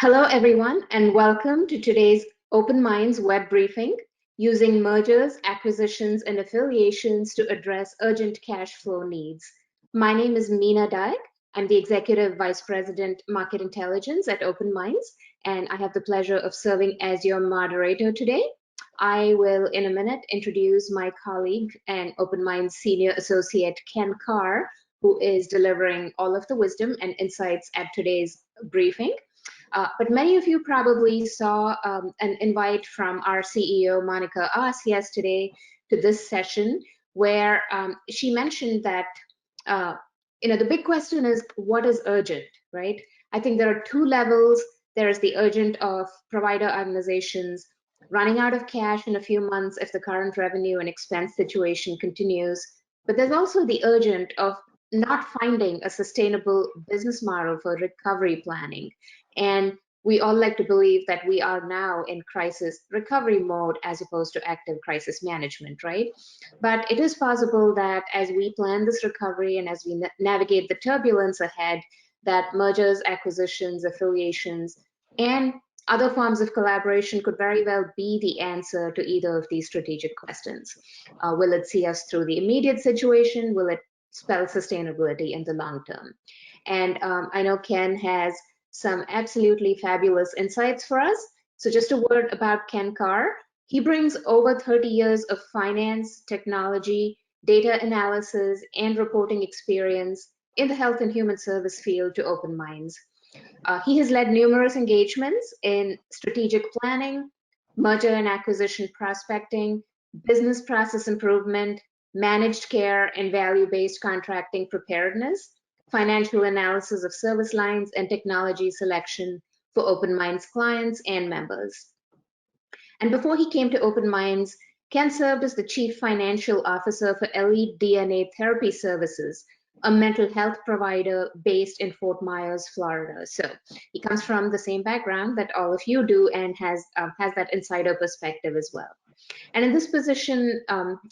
Hello, everyone, and welcome to today's Open Minds web briefing using mergers, acquisitions, and affiliations to address urgent cash flow needs. My name is Meena Daik. I'm the Executive Vice President, Market Intelligence at Open Minds, and I have the pleasure of serving as your moderator today. I will, in a minute, introduce my colleague and Open Minds Senior Associate, Ken Carr, who is delivering all of the wisdom and insights at today's briefing. But many of you probably saw an invite from our CEO, Monica Us, yesterday to this session, where she mentioned that the big question is, what is urgent, right? I think there are two levels. There is the urgent of provider organizations running out of cash in a few months if the current revenue and expense situation continues. But there's also the urgent of not finding a sustainable business model for recovery planning. And we all like to believe that we are now in crisis recovery mode as opposed to active crisis management, right? But it is possible that as we plan this recovery and as we navigate the turbulence ahead, that mergers, acquisitions, affiliations, and other forms of collaboration could very well be the answer to either of these strategic questions. Will it see us through the immediate situation? Will it spell sustainability in the long term? And I know Ken has some absolutely fabulous insights for us. So just a word about Ken Carr. He brings over 30 years of finance, technology, data analysis, and reporting experience in the health and human service field to Open Minds. He has led numerous engagements in strategic planning, merger and acquisition prospecting, business process improvement, managed care and value-based contracting preparedness, financial analysis of service lines, and technology selection for Open Minds clients and members. And before he came to Open Minds, Ken served as the Chief Financial Officer for Elite DNA Therapy Services, a mental health provider based in Fort Myers, Florida. So he comes from the same background that all of you do and has that insider perspective as well. And in this position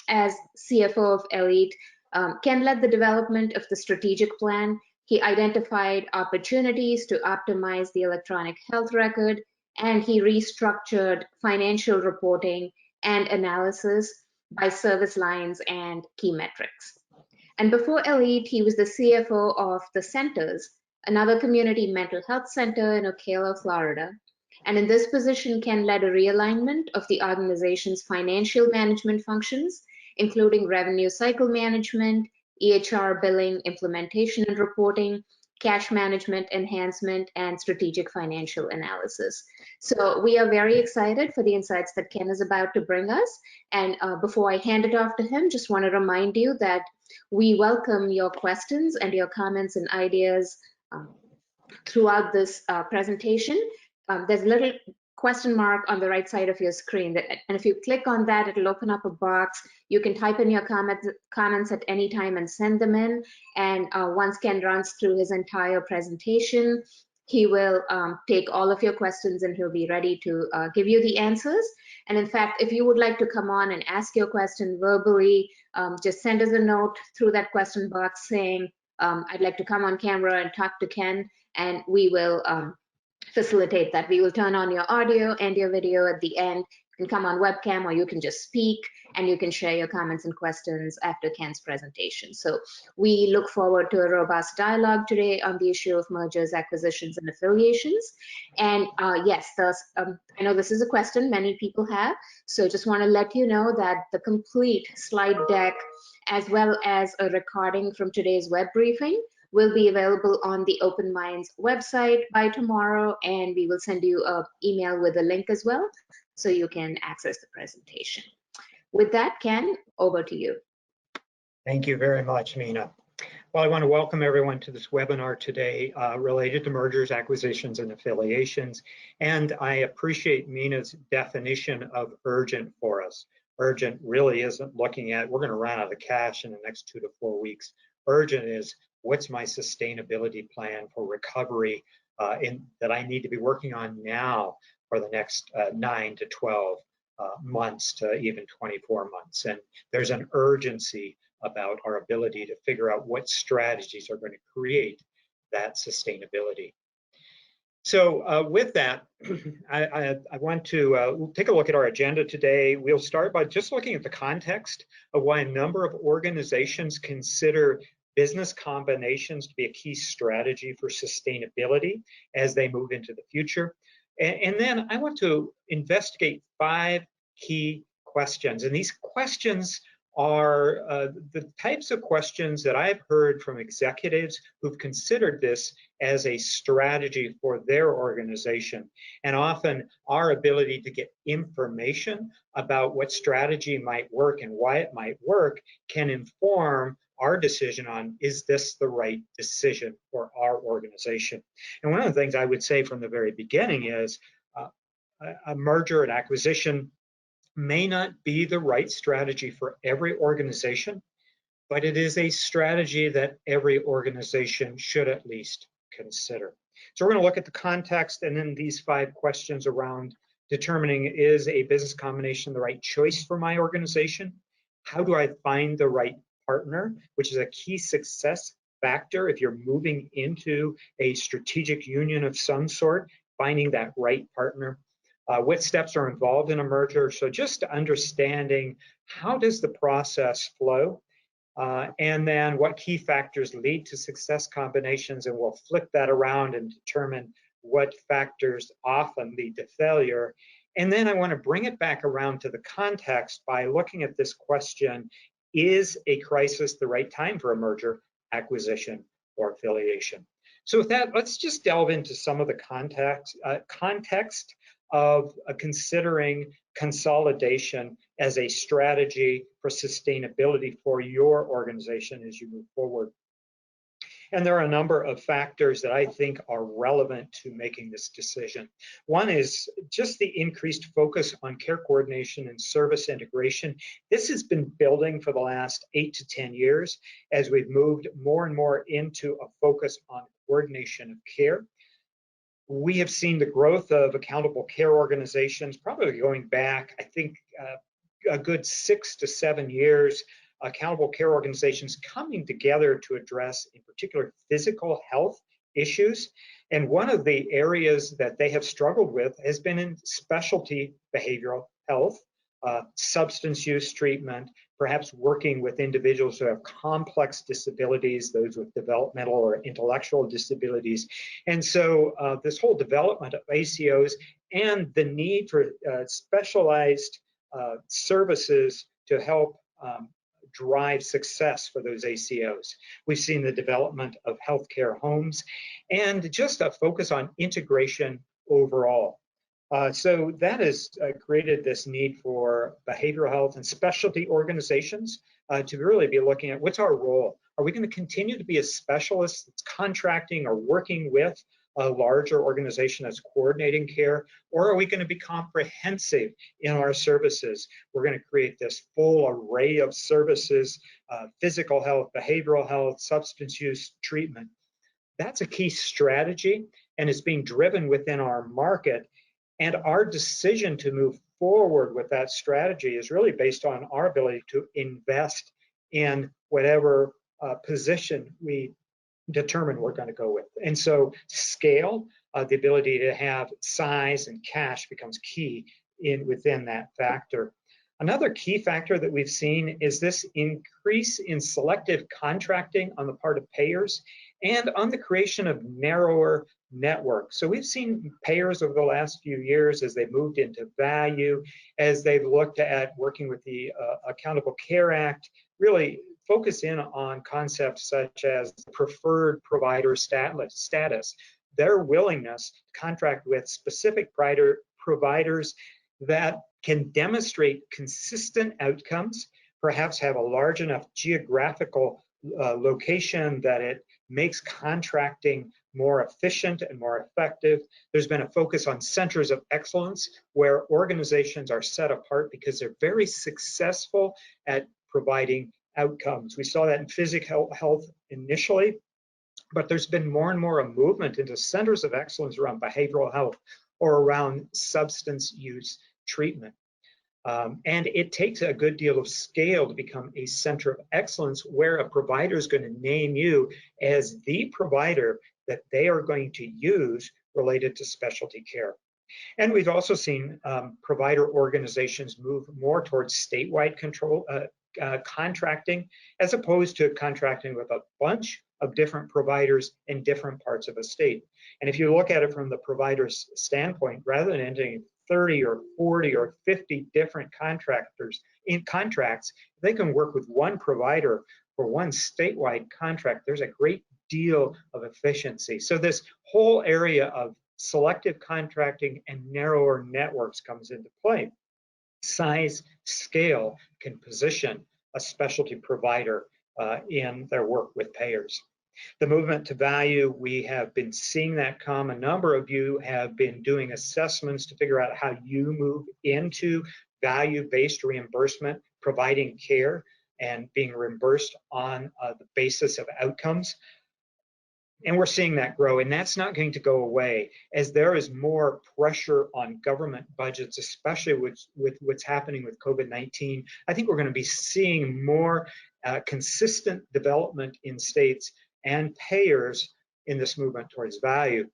as CFO of Elite, Ken led the development of the strategic plan. He identified opportunities to optimize the electronic health record, and he restructured financial reporting and analysis by service lines and key metrics. And before Elite, he was the CFO of The Centers, another community mental health center in Ocala, Florida. And in this position, Ken led a realignment of the organization's financial management functions, including revenue cycle management, EHR billing, implementation and reporting, cash management enhancement, and strategic financial analysis. So we are very excited for the insights that Ken is about to bring us. And before I hand it off to him, just want to remind you that we welcome your questions and your comments and ideas throughout this presentation. There's a little question mark on the right side of your screen, and if you click on that, it'll open up a box. You can type in your comments at any time and send them in. And once Ken runs through his entire presentation, he will take all of your questions and he'll be ready to give you the answers. And in fact, if you would like to come on and ask your question verbally, just send us a note through that question box saying, I'd like to come on camera and talk to Ken, and we will facilitate that. We will turn on your audio and your video at the end. You can come on webcam, or you can just speak, and you can share your comments and questions after Ken's presentation. So we look forward to a robust dialogue today on the issue of mergers, acquisitions, and affiliations. And yes, I know this is a question many people have, so just want to let you know that the complete slide deck, as well as a recording from today's web briefing, will be available on the Open Minds website by tomorrow, and we will send you an email with a link as well, so you can access the presentation. With that, Ken, over to you. Thank you very much, Meena. Well, I want to welcome everyone to this webinar today related to mergers, acquisitions, and affiliations. And I appreciate Meena's definition of urgent for us. Urgent really isn't looking at, we're going to run out of cash in the next 2 to 4 weeks. Urgent is, what's my sustainability plan for recovery that I need to be working on now for the next 9 to 12 months to even 24 months. And there's an urgency about our ability to figure out what strategies are going to create that sustainability. So with that, I want to take a look at our agenda today. We'll start by just looking at the context of why a number of organizations consider business combinations to be a key strategy for sustainability as they move into the future. And then I want to investigate 5 key questions. And these questions are the types of questions that I've heard from executives who've considered this as a strategy for their organization. And often our ability to get information about what strategy might work and why it might work can inform our decision on, is this the right decision for our organization? And one of the things I would say from the very beginning is a merger and acquisition may not be the right strategy for every organization, but it is a strategy that every organization should at least consider. So we're going to look at the context and then these 5 questions around determining, is a business combination the right choice for my organization? How do I find the right partner, which is a key success factor if you're moving into a strategic union of some sort, finding that right partner. What steps are involved in a merger? So just understanding, how does the process flow? And then what key factors lead to success combinations, and we'll flip that around and determine what factors often lead to failure. And then I want to bring it back around to the context by looking at this question, is a crisis the right time for a merger, acquisition, or affiliation? So with that, let's just delve into some of the context of considering consolidation as a strategy for sustainability for your organization as you move forward. And there are a number of factors that I think are relevant to making this decision. One is just the increased focus on care coordination and service integration. This has been building for the last 8 to 10 years as we've moved more and more into a focus on coordination of care. We have seen the growth of accountable care organizations, probably going back, I think, a good 6 to 7 years, accountable care organizations coming together to address, in particular, physical health issues. And one of the areas that they have struggled with has been in specialty behavioral health, substance use treatment, perhaps working with individuals who have complex disabilities, those with developmental or intellectual disabilities. And so this whole development of ACOs and the need for specialized services to help drive success for those ACOs. We've seen the development of healthcare homes and just a focus on integration overall. So that has created this need for behavioral health and specialty organizations to really be looking at, what's our role? Are we going to continue to be a specialist that's contracting or working with a larger organization that's coordinating care, or are we going to be comprehensive in our services? We're going to create this full array of services, physical health, behavioral health, substance use treatment. That's a key strategy, and it's being driven within our market. And our decision to move forward with that strategy is really based on our ability to invest in whatever position we determine we're going to go with. And so scale, the ability to have size and cash becomes key within that factor. Another key factor that we've seen is this increase in selective contracting on the part of payers and on the creation of narrower networks. So we've seen payers over the last few years as they've moved into value, as they've looked at working with the Accountable Care Act, really focus in on concepts such as preferred provider status, their willingness to contract with specific providers that can demonstrate consistent outcomes, perhaps have a large enough geographical location that it makes contracting more efficient and more effective. There's been a focus on centers of excellence where organizations are set apart because they're very successful at providing outcomes. We saw that in physical health initially, but there's been more and more a movement into centers of excellence around behavioral health or around substance use treatment. And it takes a good deal of scale to become a center of excellence where a provider is going to name you as the provider that they are going to use related to specialty care. And we've also seen provider organizations move more towards statewide control, contracting, as opposed to contracting with a bunch of different providers in different parts of a state. And if you look at it from the provider's standpoint, rather than entering 30 or 40 or 50 different contractors in contracts, they can work with one provider for one statewide contract. There's a great deal of efficiency. So this whole area of selective contracting and narrower networks comes into play. Size, scale can position a specialty provider in their work with payers. The movement to value, we have been seeing that come. A number of you have been doing assessments to figure out how you move into value-based reimbursement, providing care and being reimbursed on the basis of outcomes. And we're seeing that grow, and that's not going to go away as there is more pressure on government budgets, especially with what's happening with COVID-19. I think we're going to be seeing more consistent development in states and payers in this movement towards value.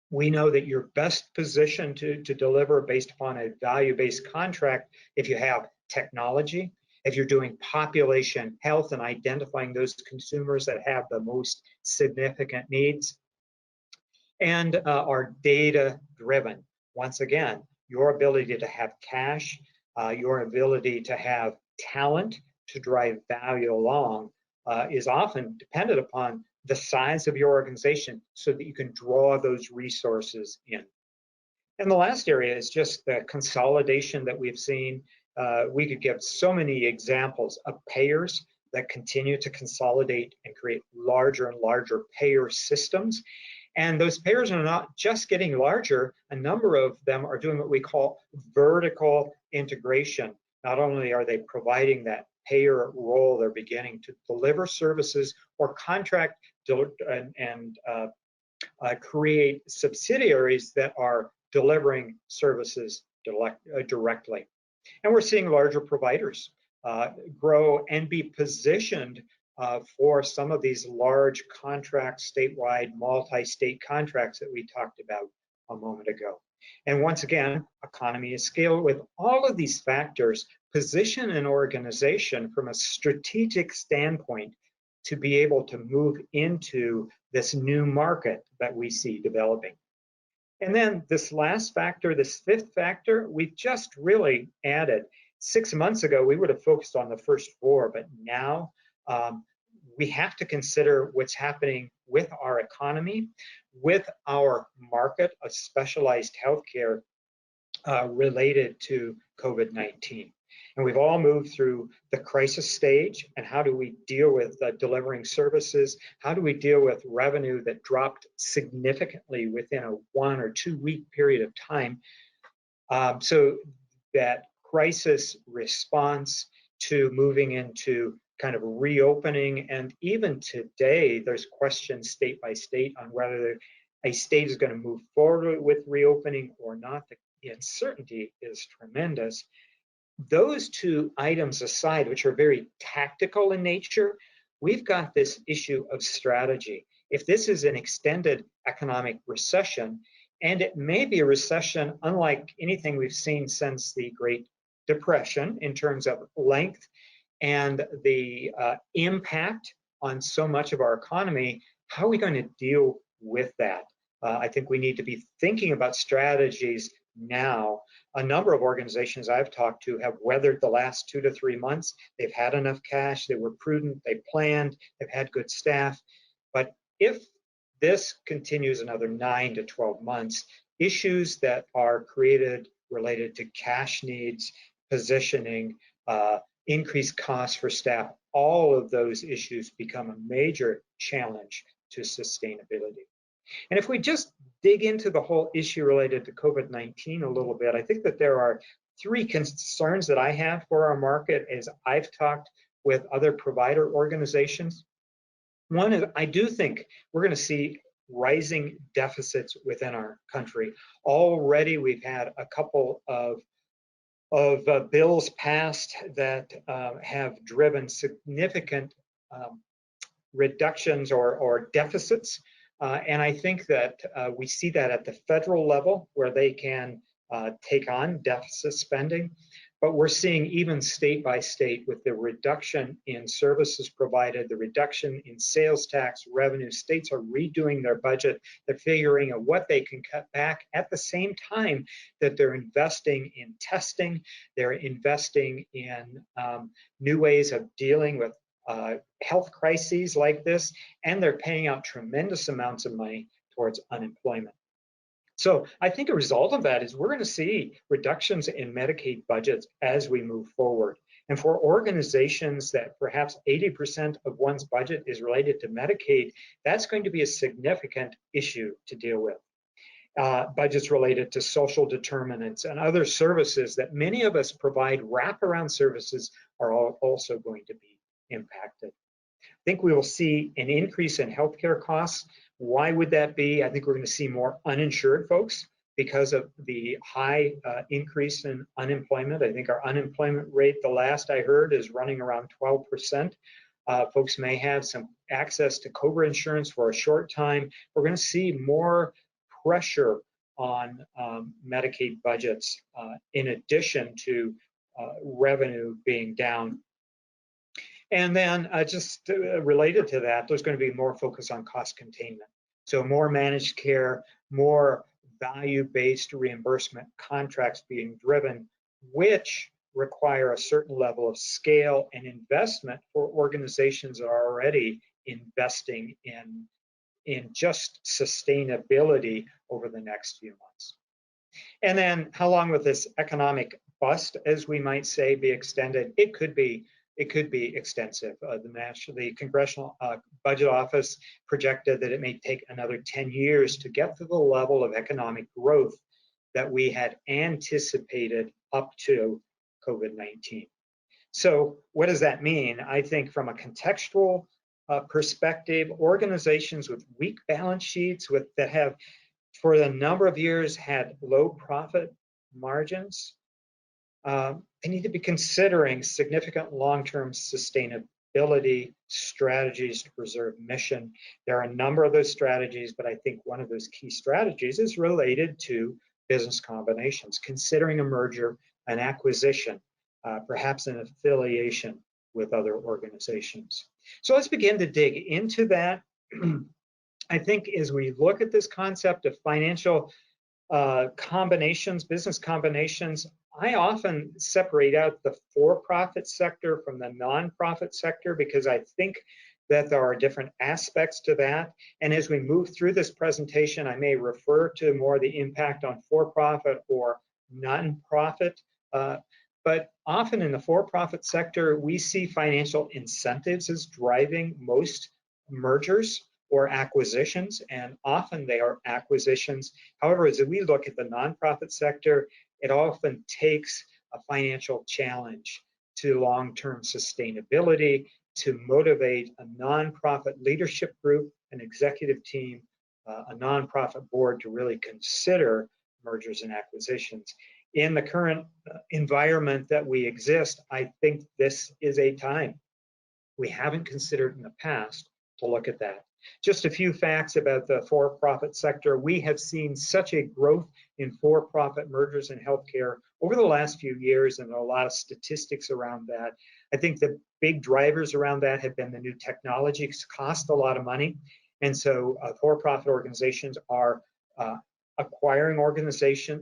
We know that you're best positioned to deliver based upon a value-based contract if you have technology, if you're doing population health and identifying those consumers that have the most significant needs, and are data driven. Once again, your ability to have cash, your ability to have talent to drive value along is often dependent upon the size of your organization so that you can draw those resources in. And the last area is just the consolidation that we've seen. We could give so many examples of payers that continue to consolidate and create larger and larger payer systems. And those payers are not just getting larger, a number of them are doing what we call vertical integration. Not only are they providing that payer role, they're beginning to deliver services or contract and create subsidiaries that are delivering services directly. And we're seeing larger providers grow and be positioned for some of these large contracts, statewide, multi-state contracts that we talked about a moment ago. And once again, economy of scale with all of these factors position an organization from a strategic standpoint to be able to move into this new market that we see developing. And then this last factor, this fifth factor, we've just really added. 6 months ago, we would have focused on the first four, but now we have to consider what's happening with our economy, with our market of specialized healthcare related to COVID-19. And we've all moved through the crisis stage, and how do we deal with delivering services? How do we deal with revenue that dropped significantly within a 1 or 2 week period of time? So that crisis response to moving into kind of reopening, and even today, there's questions state by state on whether a state is going to move forward with reopening or not. The uncertainty is tremendous. Those two items aside, which are very tactical in nature, we've got this issue of strategy. If this is an extended economic recession, and it may be a recession unlike anything we've seen since the Great Depression in terms of length and the impact on so much of our economy, how are we going to deal with that? I think we need to be thinking about strategies now. A number of organizations I've talked to have weathered the last 2 to 3 months. They've had enough cash, they were prudent, they planned, they've had good staff. But if this continues another 9 to 12 months, issues that are created related to cash needs, positioning, increased costs for staff, all of those issues become a major challenge to sustainability. And if we just dig into the whole issue related to COVID-19 a little bit, I think that there are 3 concerns that I have for our market as I've talked with other provider organizations. One is, I do think we're going to see rising deficits within our country. Already we've had a couple of bills passed that have driven significant reductions or deficits And I think that we see that at the federal level where they can take on deficit spending. But we're seeing even state by state with the reduction in services provided, the reduction in sales tax revenue, states are redoing their budget. They're figuring out what they can cut back at the same time that they're investing in testing, they're investing in new ways of dealing with health crises like this, and they're paying out tremendous amounts of money towards unemployment. So I think a result of that is we're going to see reductions in Medicaid budgets as we move forward. And for organizations that perhaps 80% of one's budget is related to Medicaid, that's going to be a significant issue to deal with. Budgets related to social determinants and other services that many of us provide wraparound services are also going to be impacted. I think we will see an increase in healthcare costs. Why would that be? I think we're going to see more uninsured folks because of the high increase in unemployment. I think our unemployment rate, the last I heard, is running around 12%. Folks may have some access to COBRA insurance for a short time. We're going to see more pressure on Medicaid budgets in addition to revenue being down. And then just related to that, there's going to be more focus on cost containment. So more managed care, more value-based reimbursement contracts being driven, which require a certain level of scale and investment for organizations that are already investing in just sustainability over the next few months. And then how long will this economic bust, as we might say, be extended? It could be extensive. The Congressional Budget Office projected that it may take another 10 years to get to the level of economic growth that we had anticipated up to COVID-19. So what does that mean? I think from a contextual perspective, organizations with weak balance sheets that have for a number of years had low profit margins, they need to be considering significant long-term sustainability strategies to preserve mission. There are a number of those strategies, but I think one of those key strategies is related to business combinations, considering a merger, an acquisition, perhaps an affiliation with other organizations. So let's begin to dig into that. I think as we look at this concept of financial combinations, business combinations, I often separate out the for-profit sector from the nonprofit sector because I think that there are different aspects to that. And as we move through this presentation, I may refer to more the impact on for-profit or nonprofit. But often in the for-profit sector, we see financial incentives as driving most mergers or acquisitions, and often they are acquisitions. However, as we look at the nonprofit sector, it often takes a financial challenge to long-term sustainability to motivate a nonprofit leadership group, an executive team, a nonprofit board to really consider mergers and acquisitions. In the current environment that we exist, I think this is a time we haven't considered in the past to look at that. Just a few facts about the for-profit sector. We have seen such a growth in for-profit mergers in healthcare over the last few years, and there are a lot of statistics around that. I think the big drivers around that have been the new technologies cost a lot of money, and so for-profit organizations are acquiring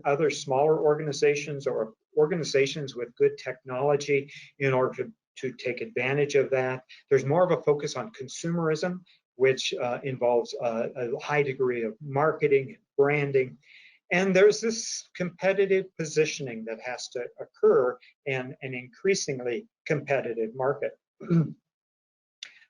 other smaller organizations or organizations with good technology in order to take advantage of that. There's more of a focus on consumerism, which involves a high degree of marketing and branding. And there's this competitive positioning that has to occur in an increasingly competitive market.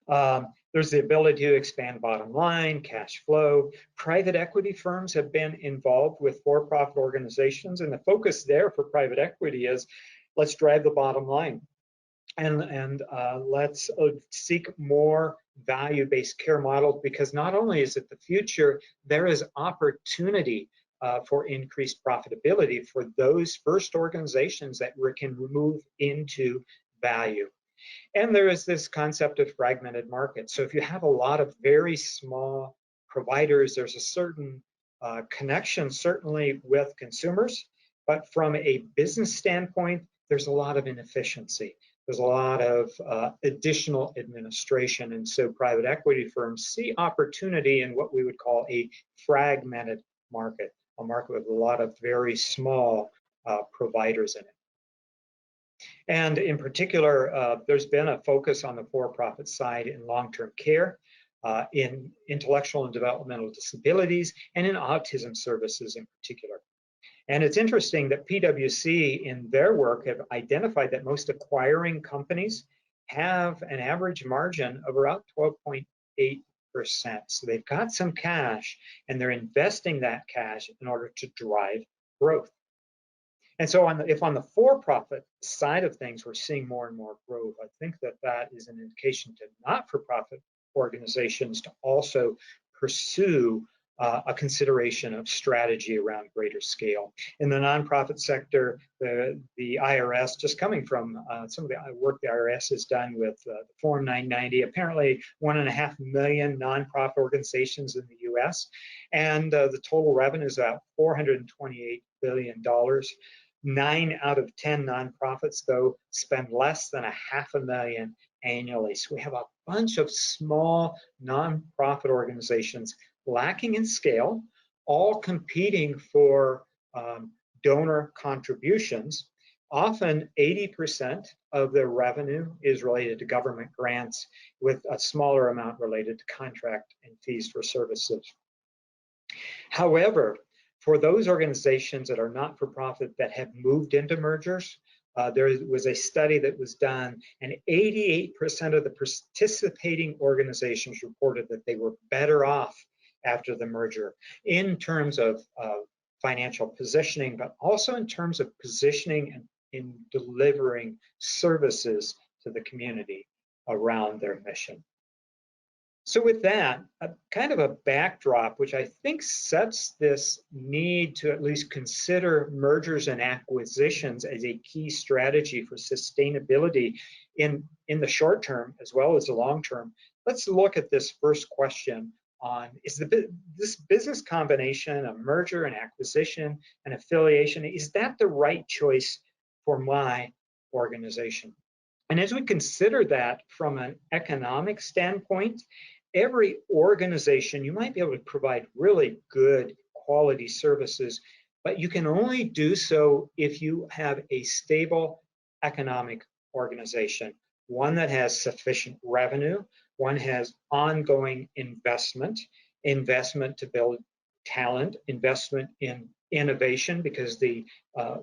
There's the ability to expand bottom line, cash flow. Private equity firms have been involved with for-profit organizations, and the focus there for private equity is let's drive the bottom line. And let's seek more value-based care models, because not only is it the future, there is opportunity for increased profitability for those first organizations that can move into value. And there is this concept of fragmented markets. So if you have a lot of very small providers, there's a certain connection certainly with consumers, but from a business standpoint, there's a lot of inefficiency. There's a lot of additional administration, and so private equity firms see opportunity in what we would call a fragmented market, a market with a lot of very small providers in it. And in particular, there's been a focus on the for-profit side in long-term care, in intellectual and developmental disabilities, and in autism services in particular. And it's interesting that PwC in their work have identified that most acquiring companies have an average margin of around 12.8%. So they've got some cash and they're investing that cash in order to drive growth. And so if on the for-profit side of things, we're seeing more and more growth, I think that that is an indication to not-for-profit organizations to also pursue a consideration of strategy around greater scale. In the nonprofit sector, the IRS, just coming from some of the work the IRS has done with Form 990, apparently 1.5 million nonprofit organizations in the US, and the total revenue is about $428 billion. 9 out of 10 nonprofits, though, spend less than $500,000 annually. So we have a bunch of small nonprofit organizations lacking in scale, all competing for donor contributions. Often 80% of their revenue is related to government grants, with a smaller amount related to contract and fees for services. However, for those organizations that are not-for-profit that have moved into mergers, there was a study that was done, and 88% of the participating organizations reported that they were better off after the merger in terms of financial positioning, but also in terms of positioning and in delivering services to the community around their mission. So with that, kind of a backdrop, which I think sets this need to at least consider mergers and acquisitions as a key strategy for sustainability in the short term as well as the long term. Let's look at this first question on, is this business combination, a merger, an acquisition, an affiliation, is that the right choice for my organization? And as we consider that from an economic standpoint, every organization, you might be able to provide really good quality services, but you can only do so if you have a stable economic organization, one that has sufficient revenue, one has ongoing investment to build talent, investment in innovation, because the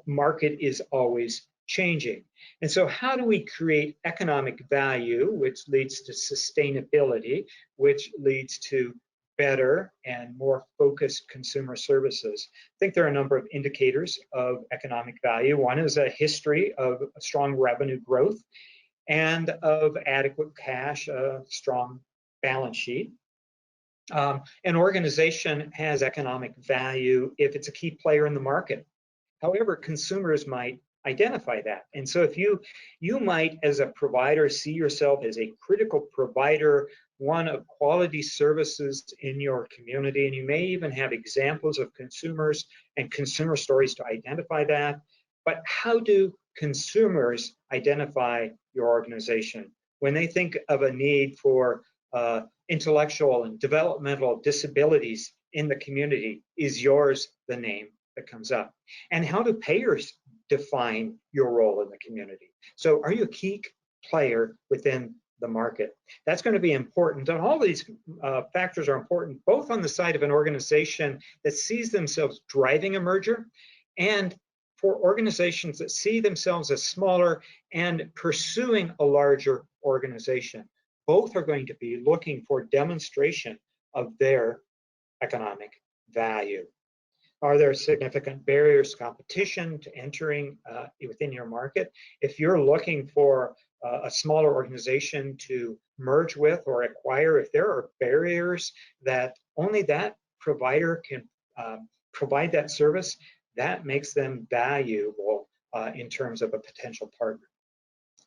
market is always changing. And so how do we create economic value, which leads to sustainability, which leads to better and more focused consumer services? I think there are a number of indicators of economic value. One is a history of strong revenue growth and of adequate cash, a strong balance sheet. An organization has economic value if it's a key player in the market. However, consumers might identify that. And so if you might, as a provider, see yourself as a critical provider, one of quality services in your community, and you may even have examples of consumers and consumer stories to identify that. But how do consumers identify your organization? When they think of a need for intellectual and developmental disabilities in the community, is yours the name that comes up? And how do payers define your role in the community? So are you a key player within the market? That's going to be important. And all these factors are important, both on the side of an organization that sees themselves driving a merger, and for organizations that see themselves as smaller and pursuing a larger organization. Both are going to be looking for demonstration of their economic value. Are there significant barriers to competition to entering within your market? If you're looking for a smaller organization to merge with or acquire, if there are barriers that only that provider can provide that service, that makes them valuable in terms of a potential partner.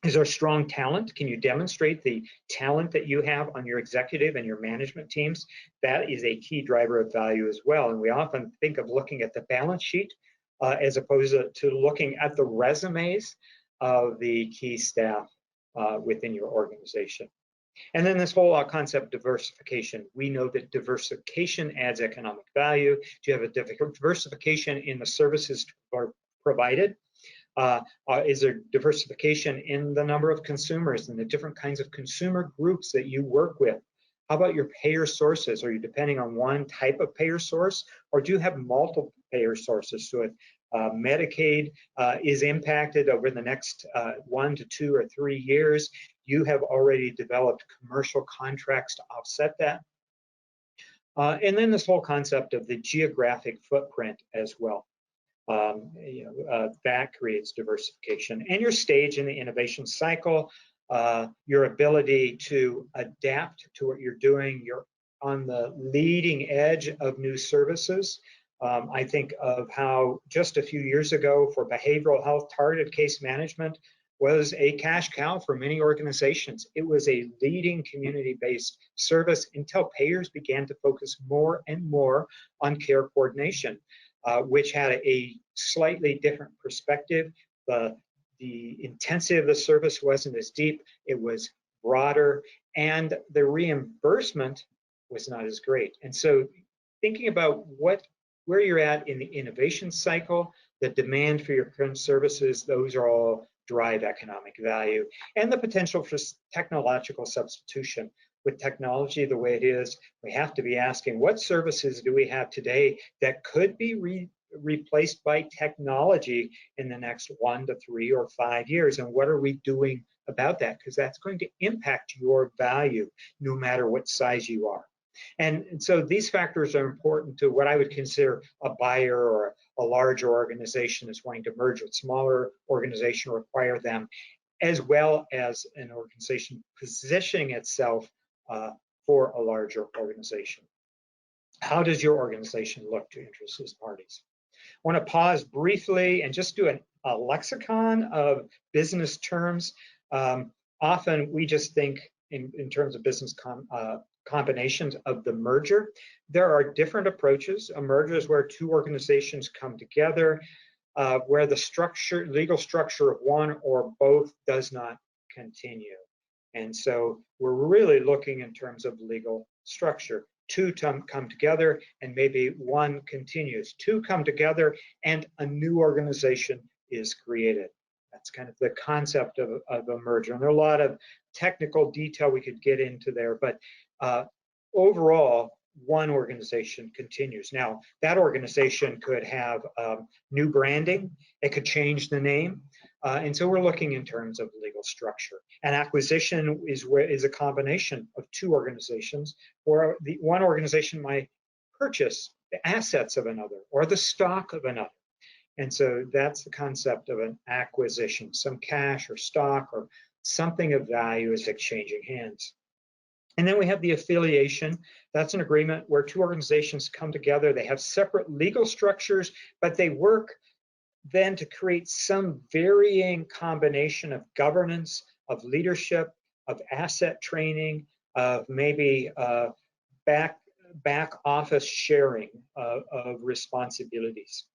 Is there strong talent? Can you demonstrate the talent that you have on your executive and your management teams? That is a key driver of value as well. And we often think of looking at the balance sheet as opposed to looking at the resumes of the key staff within your organization. And then this whole concept diversification. We know that diversification adds economic value. Do you have a diversification in the services provided? Is there diversification in the number of consumers and the different kinds of consumer groups that you work with? How about your payer sources? Are you depending on one type of payer source, or do you have multiple payer sources? So if Medicaid is impacted over the next 1 to 2 or 3 years, you have already developed commercial contracts to offset that. And then this whole concept of the geographic footprint as well. That creates diversification. And your stage in the innovation cycle, your ability to adapt to what you're doing, you're on the leading edge of new services. I think of how just a few years ago for behavioral health, targeted case management was a cash cow for many organizations. It was a leading community-based service until payers began to focus more and more on care coordination, which had a slightly different perspective. The intensity of the service wasn't as deep, it was broader, and the reimbursement was not as great. And so thinking about where you're at in the innovation cycle, the demand for your current services, those are all drive economic value, and the potential for technological substitution. With technology the way it is, we have to be asking, what services do we have today that could be replaced by technology in the next 1 to 3 or 5 years, and what are we doing about that? Because that's going to impact your value no matter what size you are. And so these factors are important to what I would consider a buyer or a larger organization is wanting to merge with smaller organization or acquire them, as well as an organization positioning itself for a larger organization. How does your organization look to interested parties? I want to pause briefly and just do a lexicon of business terms. Often we just think in terms of business combinations of the merger. There are different approaches. A merger is where two organizations come together, where the legal structure of one or both does not continue. And so we're really looking in terms of legal structure. Two come together and maybe one continues. Two come together and a new organization is created. That's kind of the concept of a merger. And there are a lot of technical detail we could get into there, but overall, one organization continues. Now, that organization could have new branding, it could change the name, and so we're looking in terms of legal structure. An acquisition is a combination of two organizations, where the one organization might purchase the assets of another or the stock of another. And so that's the concept of an acquisition. Some cash or stock or something of value is exchanging hands. And then we have the affiliation. That's an agreement where two organizations come together. They have separate legal structures, but they work then to create some varying combination of governance, of leadership, of asset training, of maybe back office sharing of responsibilities.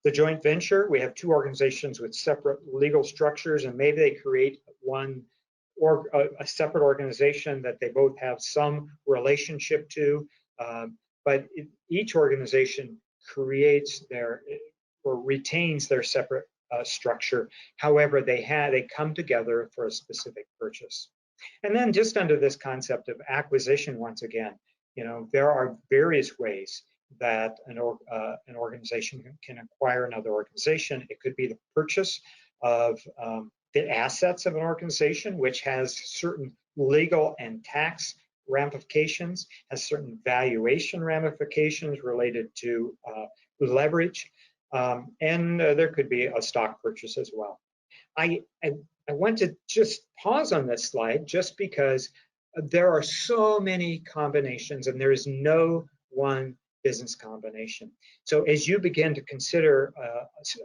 The joint venture, we have two organizations with separate legal structures, and maybe they create one or a separate organization that they both have some relationship to, but each organization creates or retains their separate structure. However, they come together for a specific purchase. And then just under this concept of acquisition, once again, there are various ways that an organization can acquire another organization. It could be the purchase of the assets of an organization, which has certain legal and tax ramifications, has certain valuation ramifications related to leverage, and there could be a stock purchase as well. I want to just pause on this slide just because there are so many combinations and there is no one business combination. So as you begin to consider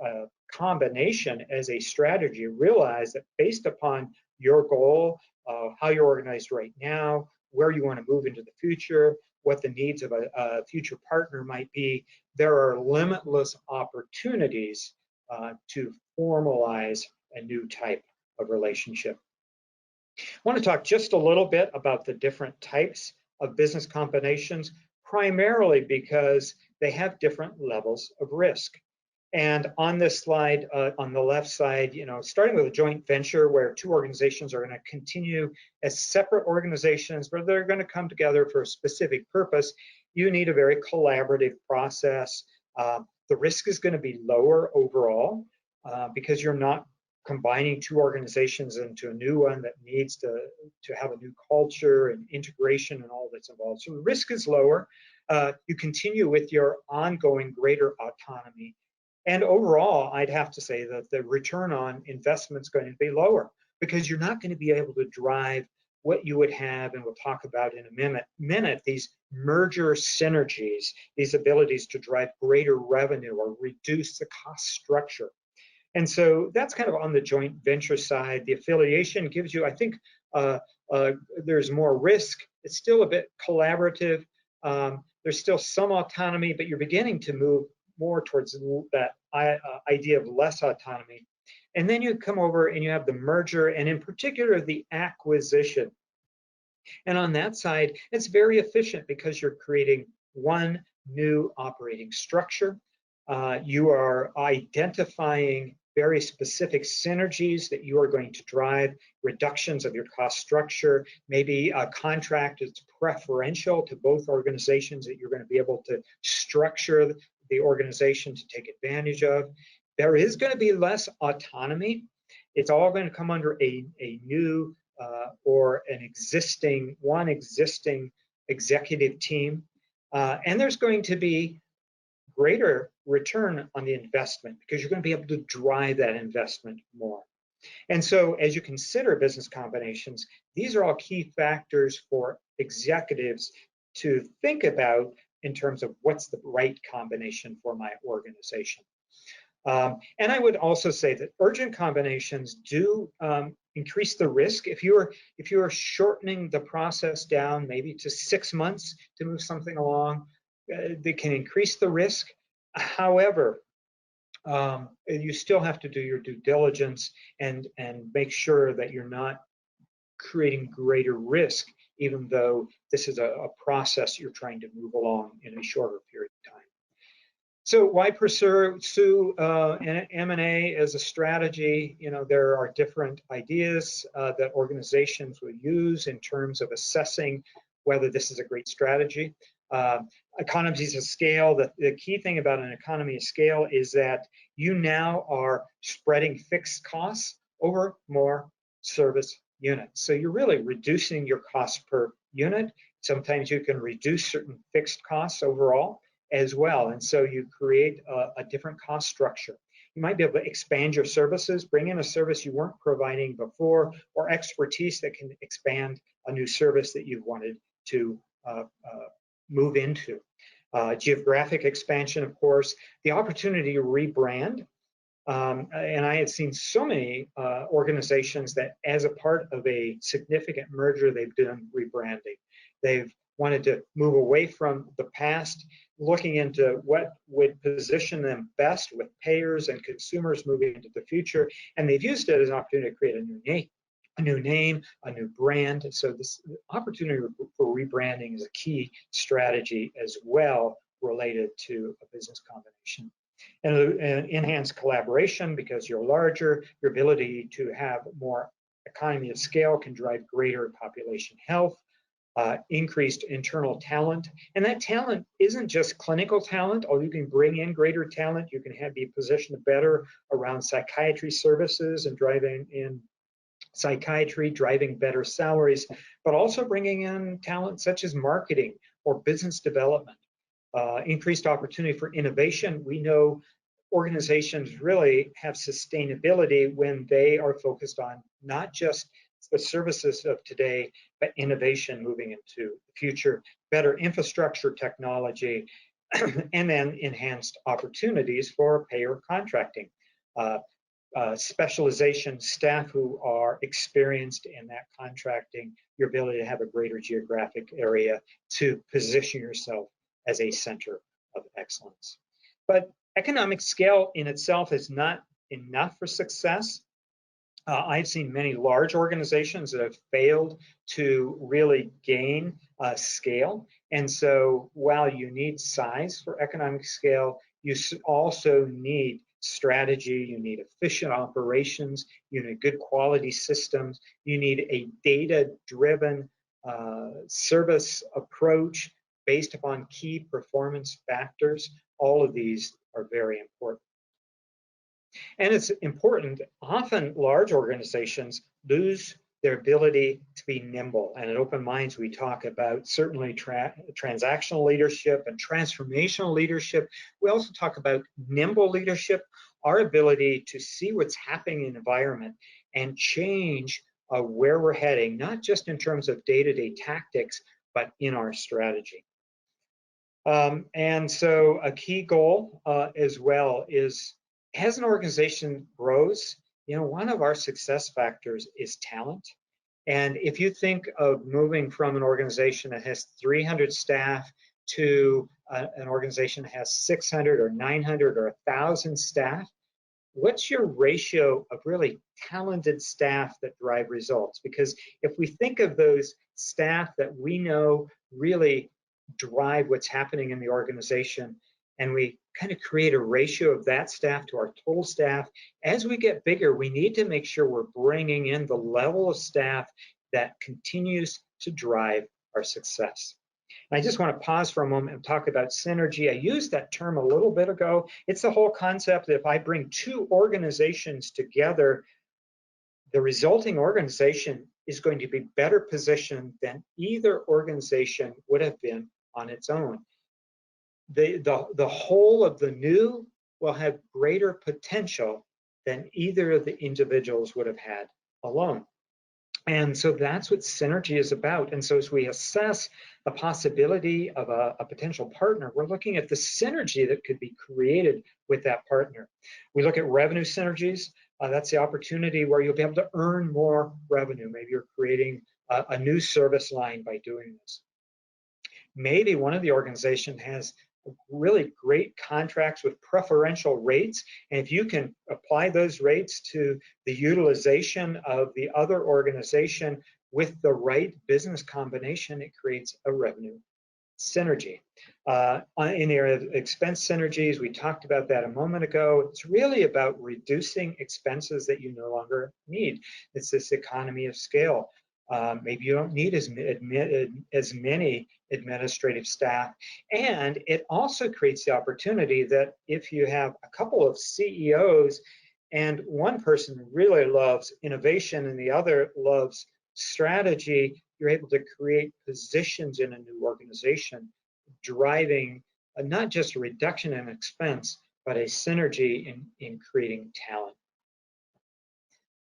a combination as a strategy, realize that based upon your goal, how you're organized right now, where you want to move into the future, what the needs of a future partner might be, there are limitless opportunities to formalize a new type of relationship. I want to talk just a little bit about the different types of business combinations, primarily because they have different levels of risk. And on this slide, on the left side, starting with a joint venture where two organizations are going to continue as separate organizations, but they're going to come together for a specific purpose, you need a very collaborative process. The risk is going to be lower overall because you're not combining two organizations into a new one that needs to have a new culture and integration and all that's involved. So the risk is lower. You continue with your ongoing greater autonomy. And overall, I'd have to say that the return on investment is going to be lower because you're not going to be able to drive what you would have, and we'll talk about in a minute, these merger synergies, these abilities to drive greater revenue or reduce the cost structure. And so that's kind of on the joint venture side. The affiliation gives you, I think, there's more risk. It's still a bit collaborative. There's still some autonomy, but you're beginning to move more towards that idea of less autonomy. And then you come over and you have the merger, and in particular, the acquisition. And on that side, it's very efficient because you're creating one new operating structure. You are identifying very specific synergies that you are going to drive, reductions of your cost structure, maybe a contract that's preferential to both organizations that you're going to be able to structure the organization to take advantage of. There is going to be less autonomy. It's all going to come under a new or an existing executive team. And there's going to be greater return on the investment because you're going to be able to drive that investment more. And so as you consider business combinations, these are all key factors for executives to think about in terms of what's the right combination for my organization. And I would also say that urgent combinations do increase the risk. If you are shortening the process down maybe to 6 months to move something along, they can increase the risk. However, you still have to do your due diligence and make sure that you're not creating greater risk, even though this is a process you're trying to move along in a shorter period of time. So why pursue M&A as a strategy? There are different ideas that organizations will use in terms of assessing whether this is a great strategy. Economies of scale, the key thing about an economy of scale is that you now are spreading fixed costs over more service units. So you're really reducing your cost per unit. Sometimes you can reduce certain fixed costs overall as well. And so you create a different cost structure. You might be able to expand your services, bring in a service you weren't providing before, or expertise that can expand a new service that you've wanted to move into. Geographic expansion, of course, the opportunity to rebrand. And I have seen so many organizations that as a part of a significant merger, they've done rebranding. They've wanted to move away from the past, looking into what would position them best with payers and consumers moving into the future. And they've used it as an opportunity to create a new name, a new brand. So this opportunity for rebranding is a key strategy as well related to a business combination. And enhanced collaboration, because you're larger, your ability to have more economy of scale can drive greater population health. Increased internal talent, and that talent isn't just clinical talent, or you can bring in greater talent. You can be positioned better around psychiatry services and driving in psychiatry, driving better salaries, but also bringing in talent such as marketing or business development. Increased opportunity for innovation. We know organizations really have sustainability when they are focused on not just the services of today, but innovation moving into the future, better infrastructure technology, and then enhanced opportunities for payer contracting. Specialization, staff who are experienced in that contracting, your ability to have a greater geographic area to position yourself as a center of excellence. But economic scale in itself is not enough for success. I've seen many large organizations that have failed to really gain scale. And so while you need size for economic scale, you also need strategy, you need efficient operations, you need good quality systems, you need a data-driven service approach based upon key performance factors. All of these are very important. And it's important, often large organizations lose their ability to be nimble. And at Open Minds, we talk about certainly transactional leadership and transformational leadership. We also talk about nimble leadership, our ability to see what's happening in the environment and change where we're heading, not just in terms of day-to-day tactics, but in our strategy. And so a key goal as well is, as an organization grows, one of our success factors is talent. And if you think of moving from an organization that has 300 staff to an organization that has 600 or 900 or 1,000 staff, what's your ratio of really talented staff that drive results? Because if we think of those staff that we know really drive what's happening in the organization, and we kind of create a ratio of that staff to our total staff, as we get bigger, we need to make sure we're bringing in the level of staff that continues to drive our success. And I just want to pause for a moment and talk about synergy. I used that term a little bit ago. It's the whole concept that if I bring two organizations together, the resulting organization is going to be better positioned than either organization would have been on its own. The whole of the new will have greater potential than either of the individuals would have had alone. And so that's what synergy is about. And so as we assess the possibility of a potential partner, we're looking at the synergy that could be created with that partner. We look at revenue synergies. That's the opportunity where you'll be able to earn more revenue. Maybe you're creating a new service line by doing this. Maybe one of the organizations has really great contracts with preferential rates, and if you can apply those rates to the utilization of the other organization with the right business combination, it creates a revenue synergy. In the area of expense synergies, we talked about that a moment ago. It's really about reducing expenses that you no longer need. It's this economy of scale. Maybe you don't need as many administrative staff. And it also creates the opportunity that if you have a couple of CEOs and one person really loves innovation and the other loves strategy, you're able to create positions in a new organization, driving not just a reduction in expense, but a synergy in creating talent.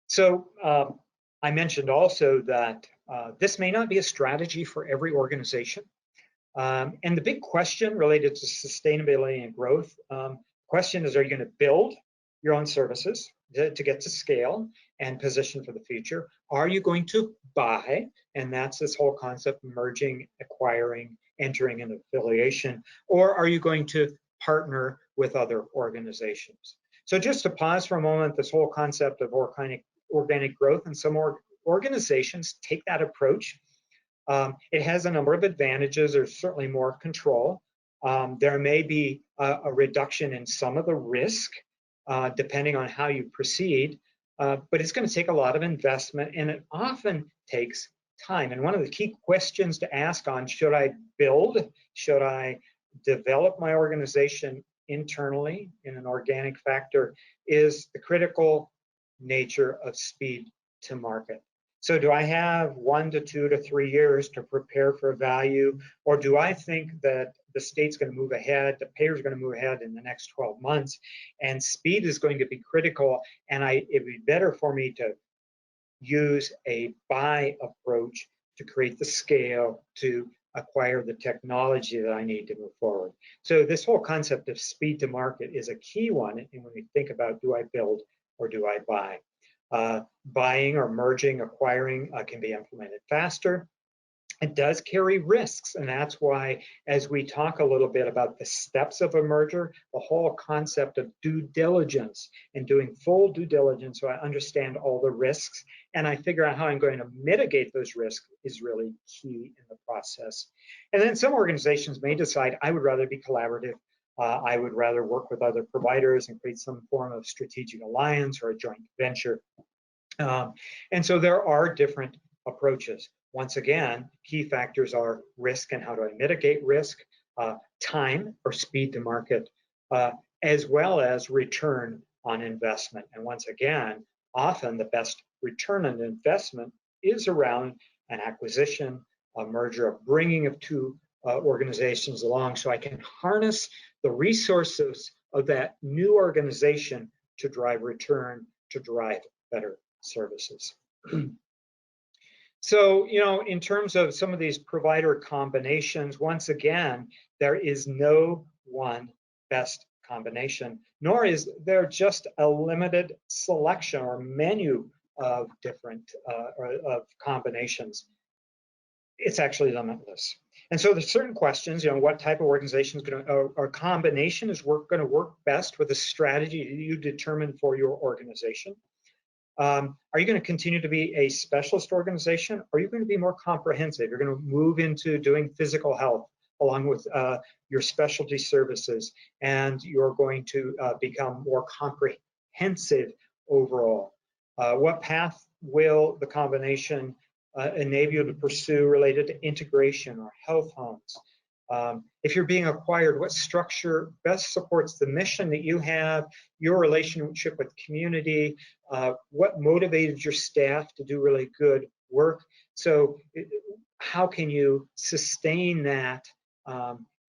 So I mentioned also that this may not be a strategy for every organization. And the big question related to sustainability and growth, question is, are you going to build your own services to get to scale and position for the future? Are you going to buy? And that's this whole concept of merging, acquiring, entering an affiliation. Or are you going to partner with other organizations? So just to pause for a moment, this whole concept of organic growth, and some organizations take that approach. It has a number of advantages. There's certainly more control. There may be a reduction in some of the risk depending on how you proceed, but it's going to take a lot of investment, and it often takes time. And one of the key questions to ask on, should I build, should I develop my organization internally in an organic factor, is the critical nature of speed to market. So do I have 1 to 2 to 3 years to prepare for value, or do I think that the state's going to move ahead, the payer's going to move ahead in the next 12 months, and speed is going to be critical, and it'd be better for me to use a buy approach to create the scale to acquire the technology that I need to move forward. So this whole concept of speed to market is a key one. And when we think about, do I build or do I buy? Buying or merging, acquiring can be implemented faster. It does carry risks, and that's why, as we talk a little bit about the steps of a merger, the whole concept of due diligence and doing full due diligence, so I understand all the risks and I figure out how I'm going to mitigate those risks, is really key in the process. And then some organizations may decide, I would rather be collaborative. I would rather work with other providers and create some form of strategic alliance or a joint venture. And so there are different approaches. Once again, key factors are risk and how do I mitigate risk, time or speed to market, as well as return on investment. And once again, often the best return on investment is around an acquisition, a merger, a bringing of two organizations along, so I can harness the resources of that new organization to drive return, to drive better services. So, in terms of some of these provider combinations, once again, there is no one best combination, nor is there just a limited selection or menu of different of combinations. It's actually limitless. And so there's certain questions, what type of organization is going to, or combination is going to work best with the strategy you determine for your organization. Are you going to continue to be a specialist organization? Or are you going to be more comprehensive? You're going to move into doing physical health along with your specialty services, and you're going to become more comprehensive overall. What path will the combination enable you to pursue related to integration or health homes? If you're being acquired, what structure best supports the mission that you have, your relationship with community, what motivated your staff to do really good work? So how can you sustain that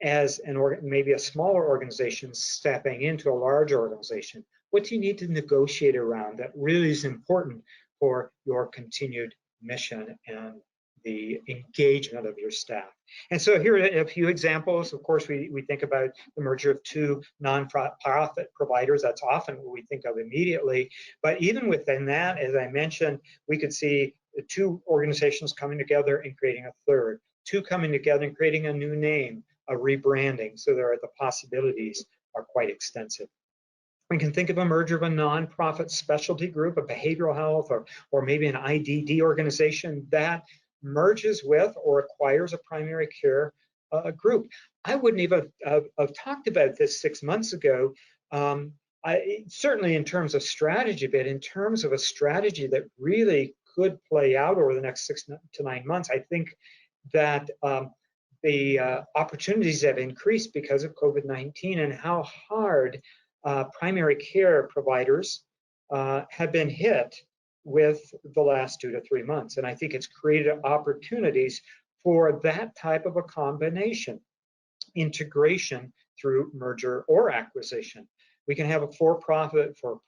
as maybe a smaller organization stepping into a larger organization? What do you need to negotiate around that really is important for your continued mission and the engagement of your staff? And so here are a few examples. Of course, we think about the merger of two nonprofit providers. That's often what we think of immediately. But even within that, as I mentioned, we could see the two organizations coming together and creating a third, two coming together and creating a new name, a rebranding. So the possibilities are quite extensive. We can think of a merger of a nonprofit specialty group, a behavioral health, or maybe an IDD organization that merges with or acquires a primary care group. I wouldn't even have talked about this 6 months ago, certainly in terms of strategy, but in terms of a strategy that really could play out over the next 6 to 9 months. I think that the opportunities have increased because of COVID-19 and how hard primary care providers have been hit with the last 2 to 3 months. And I think it's created opportunities for that type of a combination, integration through merger or acquisition. We can have a for-profit for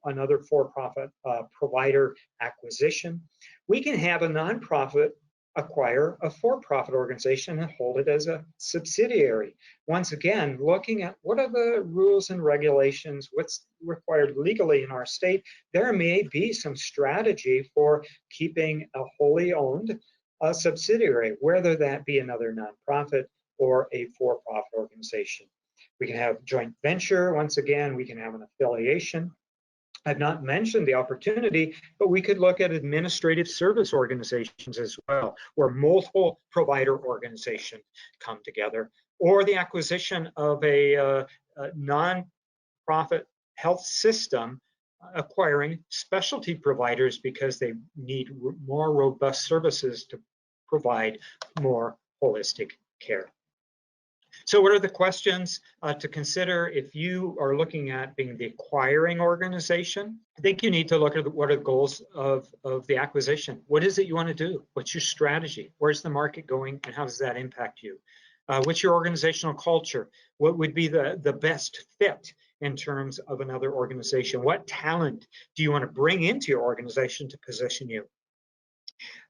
another for-profit provider acquisition. We can have a nonprofit acquire a for-profit organization and hold it as a subsidiary. Once again, looking at what are the rules and regulations, what's required legally in our state. There may be some strategy for keeping a wholly owned subsidiary, whether that be another nonprofit or a for-profit organization. We can have joint venture. Once again, we can have an affiliation. I've not mentioned the opportunity, but we could look at administrative service organizations as well, where multiple provider organizations come together, or the acquisition of a non-profit health system acquiring specialty providers because they need more robust services to provide more holistic care. So what are the questions to consider if you are looking at being the acquiring organization? I think you need to look at what are the goals of the acquisition. What is it you want to do? What's your strategy? Where's the market going and how does that impact you? What's your organizational culture? What would be the best fit in terms of another organization? What talent do you want to bring into your organization to position you?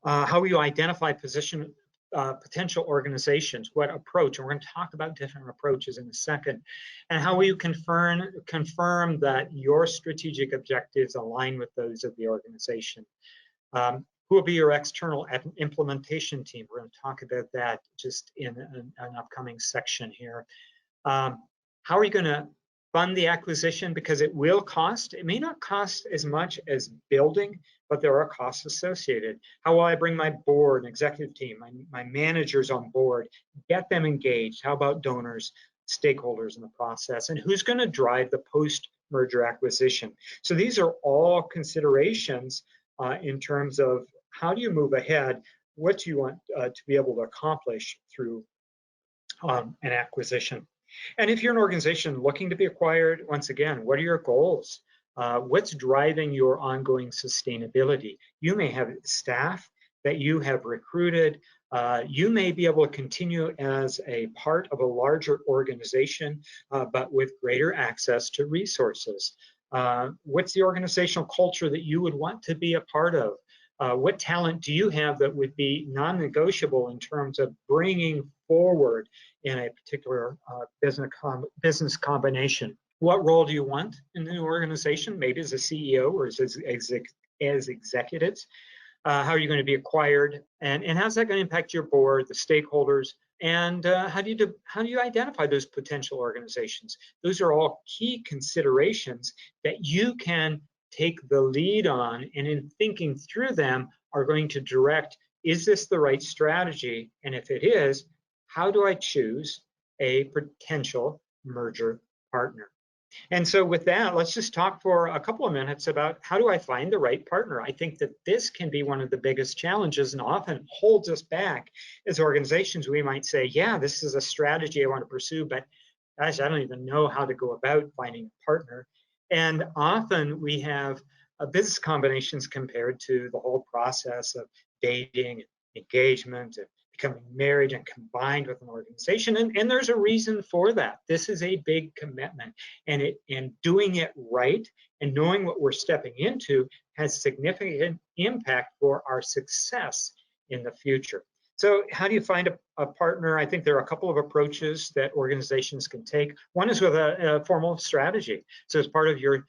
How will you identify potential organizations, what approach, and we're going to talk about different approaches in a second, and how will you confirm that your strategic objectives align with those of the organization. Who will be your external implementation team? We're going to talk about that just in an upcoming section here. How are you going to fund the acquisition? Because it will cost. It may not cost as much as building, but there are costs associated. How will I bring my board and executive team, my managers on board, get them engaged? How about donors, stakeholders in the process? And who's going to drive the post-merger acquisition? So these are all considerations in terms of how do you move ahead, what do you want to be able to accomplish through an acquisition. And if you're an organization looking to be acquired, once again, what are your goals? What's driving your ongoing sustainability? You may have staff that you have recruited. You may be able to continue as a part of a larger organization, but with greater access to resources. What's the organizational culture that you would want to be a part of? What talent do you have that would be non-negotiable in terms of bringing forward in a particular business combination? What role do you want in the new organization? Maybe as a CEO or as executives. How are you going to be acquired? And how's that going to impact your board, the stakeholders? And how do you identify those potential organizations? Those are all key considerations that you can take the lead on, and in thinking through them are going to direct, is this the right strategy? And if it is, how do I choose a potential merger partner? And so with that, let's just talk for a couple of minutes about how do I find the right partner? I think that this can be one of the biggest challenges and often holds us back as organizations. We might say, yeah, this is a strategy I want to pursue, but gosh, I don't even know how to go about finding a partner. And often we have business combinations compared to the whole process of dating, engagement, and becoming married and combined with an organization. And there's a reason for that. This is a big commitment, and doing it right and knowing what we're stepping into has significant impact for our success in the future. So how do you find a partner? I think there are a couple of approaches that organizations can take. One is with a formal strategy. So as part of your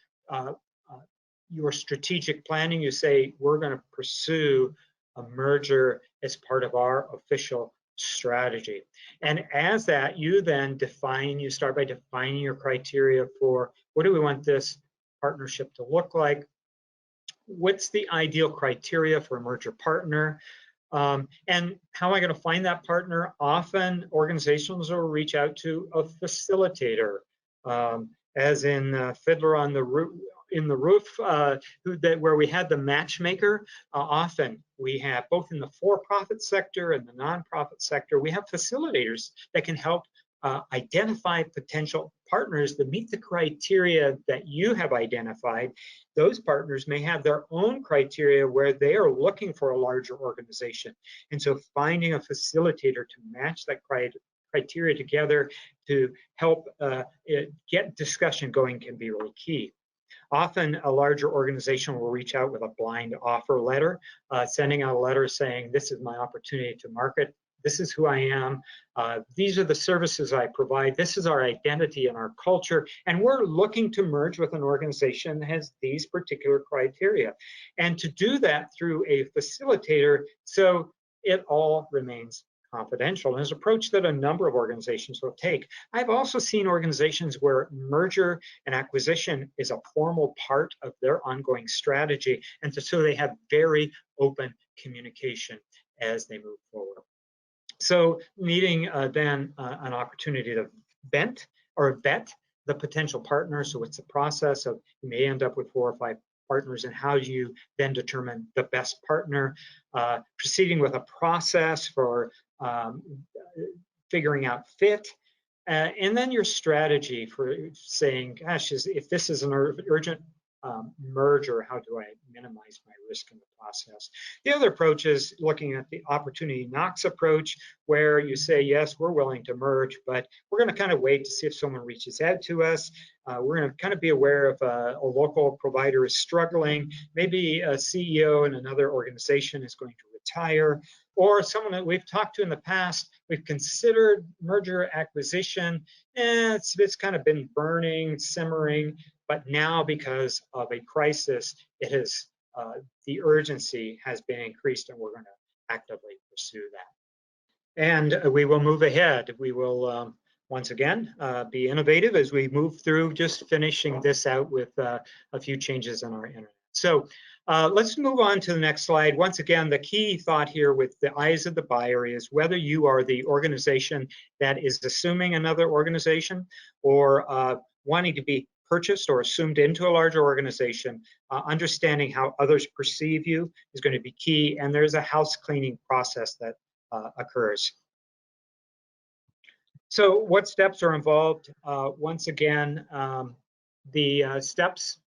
strategic planning, you say, we're going to pursue a merger as part of our official strategy. And as that, you then you start by defining your criteria for what do we want this partnership to look like? What's the ideal criteria for a merger partner? And how am I going to find that partner? Often organizations will reach out to a facilitator, as in Fiddler on the Roof, where we had the matchmaker. Often we have, both in the for-profit sector and the nonprofit sector, we have facilitators that can help identify potential partners that meet the criteria that you have identified. Those partners may have their own criteria where they are looking for a larger organization. And so finding a facilitator to match that criteria together to help get discussion going can be really key. Often a larger organization will reach out with a blind offer letter, sending out a letter saying, this is my opportunity to market. This is who I am. These are the services I provide. This is our identity and our culture. And we're looking to merge with an organization that has these particular criteria. And to do that through a facilitator, so it all remains confidential. And it's an approach that a number of organizations will take. I've also seen organizations where merger and acquisition is a formal part of their ongoing strategy. And so they have very open communication as they move forward. So needing then an opportunity to vet the potential partner. So it's a process of, you may end up with 4 or 5 partners, and how do you then determine the best partner? Proceeding with a process for figuring out fit. And then your strategy for saying, gosh, if this is an urgent merger, how do I minimize my risk in the process? The other approach is looking at the opportunity knocks approach, where you say, yes, we're willing to merge, but we're going to kind of wait to see if someone reaches out to us. We're going to kind of be aware if a local provider is struggling. Maybe a CEO in another organization is going to retire, or someone that we've talked to in the past, we've considered merger acquisition, it's kind of been burning, simmering, but now because of a crisis, it has the urgency has been increased, and we're going to actively pursue that. And we will move ahead. We will once again be innovative as we move through, just finishing this out with a few changes in our internet. So let's move on to the next slide. Once again, the key thought here with the eyes of the buyer is whether you are the organization that is assuming another organization or wanting to be purchased or assumed into a larger organization, understanding how others perceive you is going to be key, and there's a house cleaning process that occurs. So what steps are involved? Once again, the steps,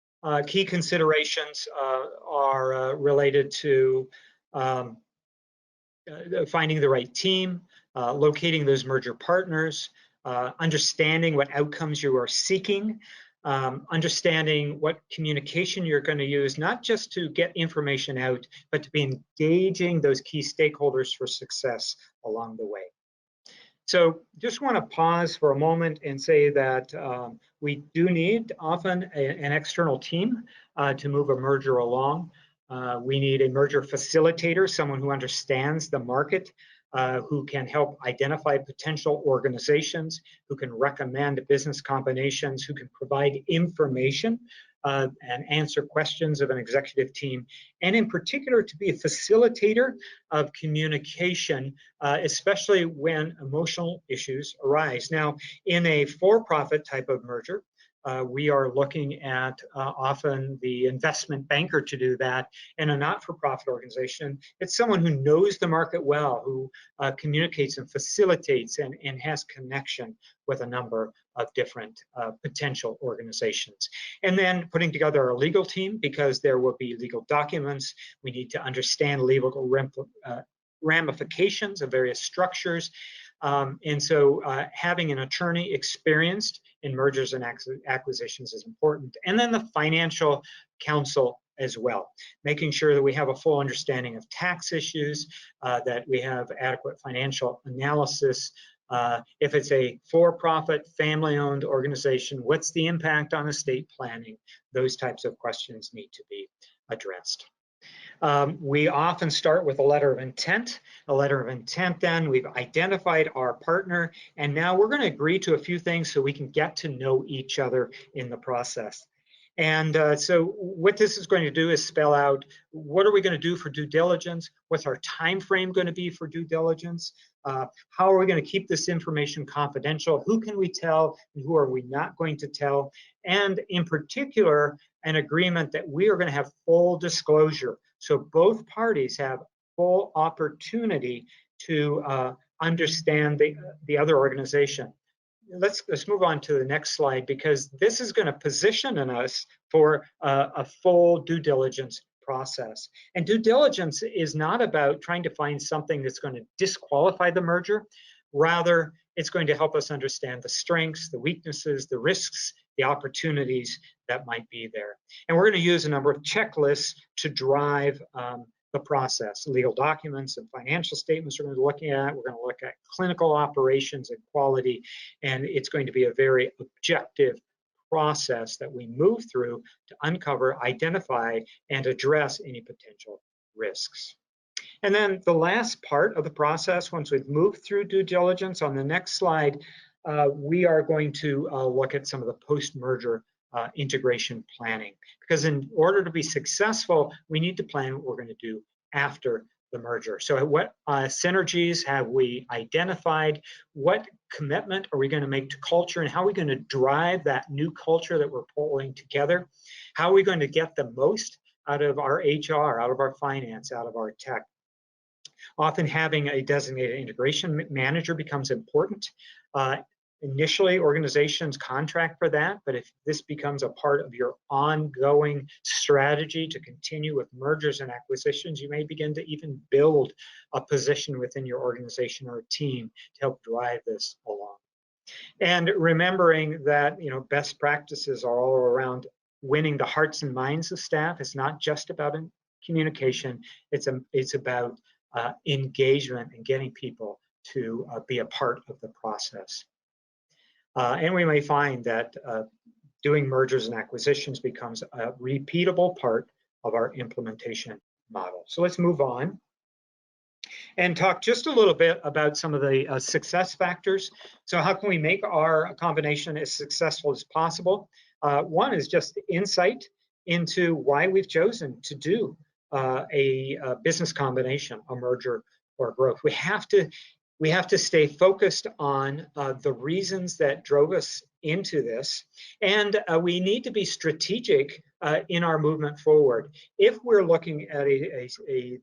key considerations are related to finding the right team, locating those merger partners, understanding what outcomes you are seeking, understanding what communication you're going to use, not just to get information out, but to be engaging those key stakeholders for success along the way. So just want to pause for a moment and say that we do need often an external team to move a merger along. We need a merger facilitator, someone who understands the market, who can help identify potential organizations, who can recommend business combinations, who can provide information and answer questions of an executive team, and in particular to be a facilitator of communication, especially when emotional issues arise. Now, in a for-profit type of merger, we are looking at often the investment banker to do that. In a not-for-profit organization, it's someone who knows the market well, who communicates and facilitates and has connection with a number of different potential organizations. And then putting together a legal team, because there will be legal documents. We need to understand legal ramifications of various structures. And so having an attorney experienced in mergers and acquisitions is important. And then the financial counsel as well, making sure that we have a full understanding of tax issues, that we have adequate financial analysis. If it's a for-profit, family-owned organization, what's the impact on estate planning? Those types of questions need to be addressed. We often start with a letter of intent. A letter of intent, then we've identified our partner, and now we're going to agree to a few things so we can get to know each other in the process. And so what this is going to do is spell out, what are we going to do for due diligence? What's our time frame going to be for due diligence? How are we going to keep this information confidential? Who can we tell and who are we not going to tell? And in particular, an agreement that we are going to have full disclosure. So both parties have full opportunity to understand the other organization. Let's move on to the next slide, because this is going to position us for a full due diligence process. And due diligence is not about trying to find something that's going to disqualify the merger. Rather, it's going to help us understand the strengths, the weaknesses, the risks, the opportunities that might be there. And we're going to use a number of checklists to drive the process. Legal documents and financial statements we're going to be looking at. We're going to look at clinical operations and quality, and it's going to be a very objective process that we move through to uncover, identify, and address any potential risks. And then the last part of the process, once we've moved through due diligence, on the next slide, we are going to look at some of the post-merger integration planning. Because in order to be successful, we need to plan what we're going to do after the merger. So what synergies have we identified? What commitment are we going to make to culture, and how are we going to drive that new culture that we're pulling together? How are we going to get the most out of our HR, out of our finance, out of our tech? Often having a designated integration manager becomes important. Initially, organizations contract for that, but if this becomes a part of your ongoing strategy to continue with mergers and acquisitions, you may begin to even build a position within your organization or a team to help drive this along. And remembering that, best practices are all around winning the hearts and minds of staff. It's not just about communication. It's about engagement and getting people to be a part of the process. And we may find that doing mergers and acquisitions becomes a repeatable part of our implementation model. So let's move on and talk just a little bit about some of the success factors. So how can we make our combination as successful as possible? One is just insight into why we've chosen to do a business combination, a merger or growth. We have to stay focused on the reasons that drove us into this, and we need to be strategic in our movement forward. If we're looking at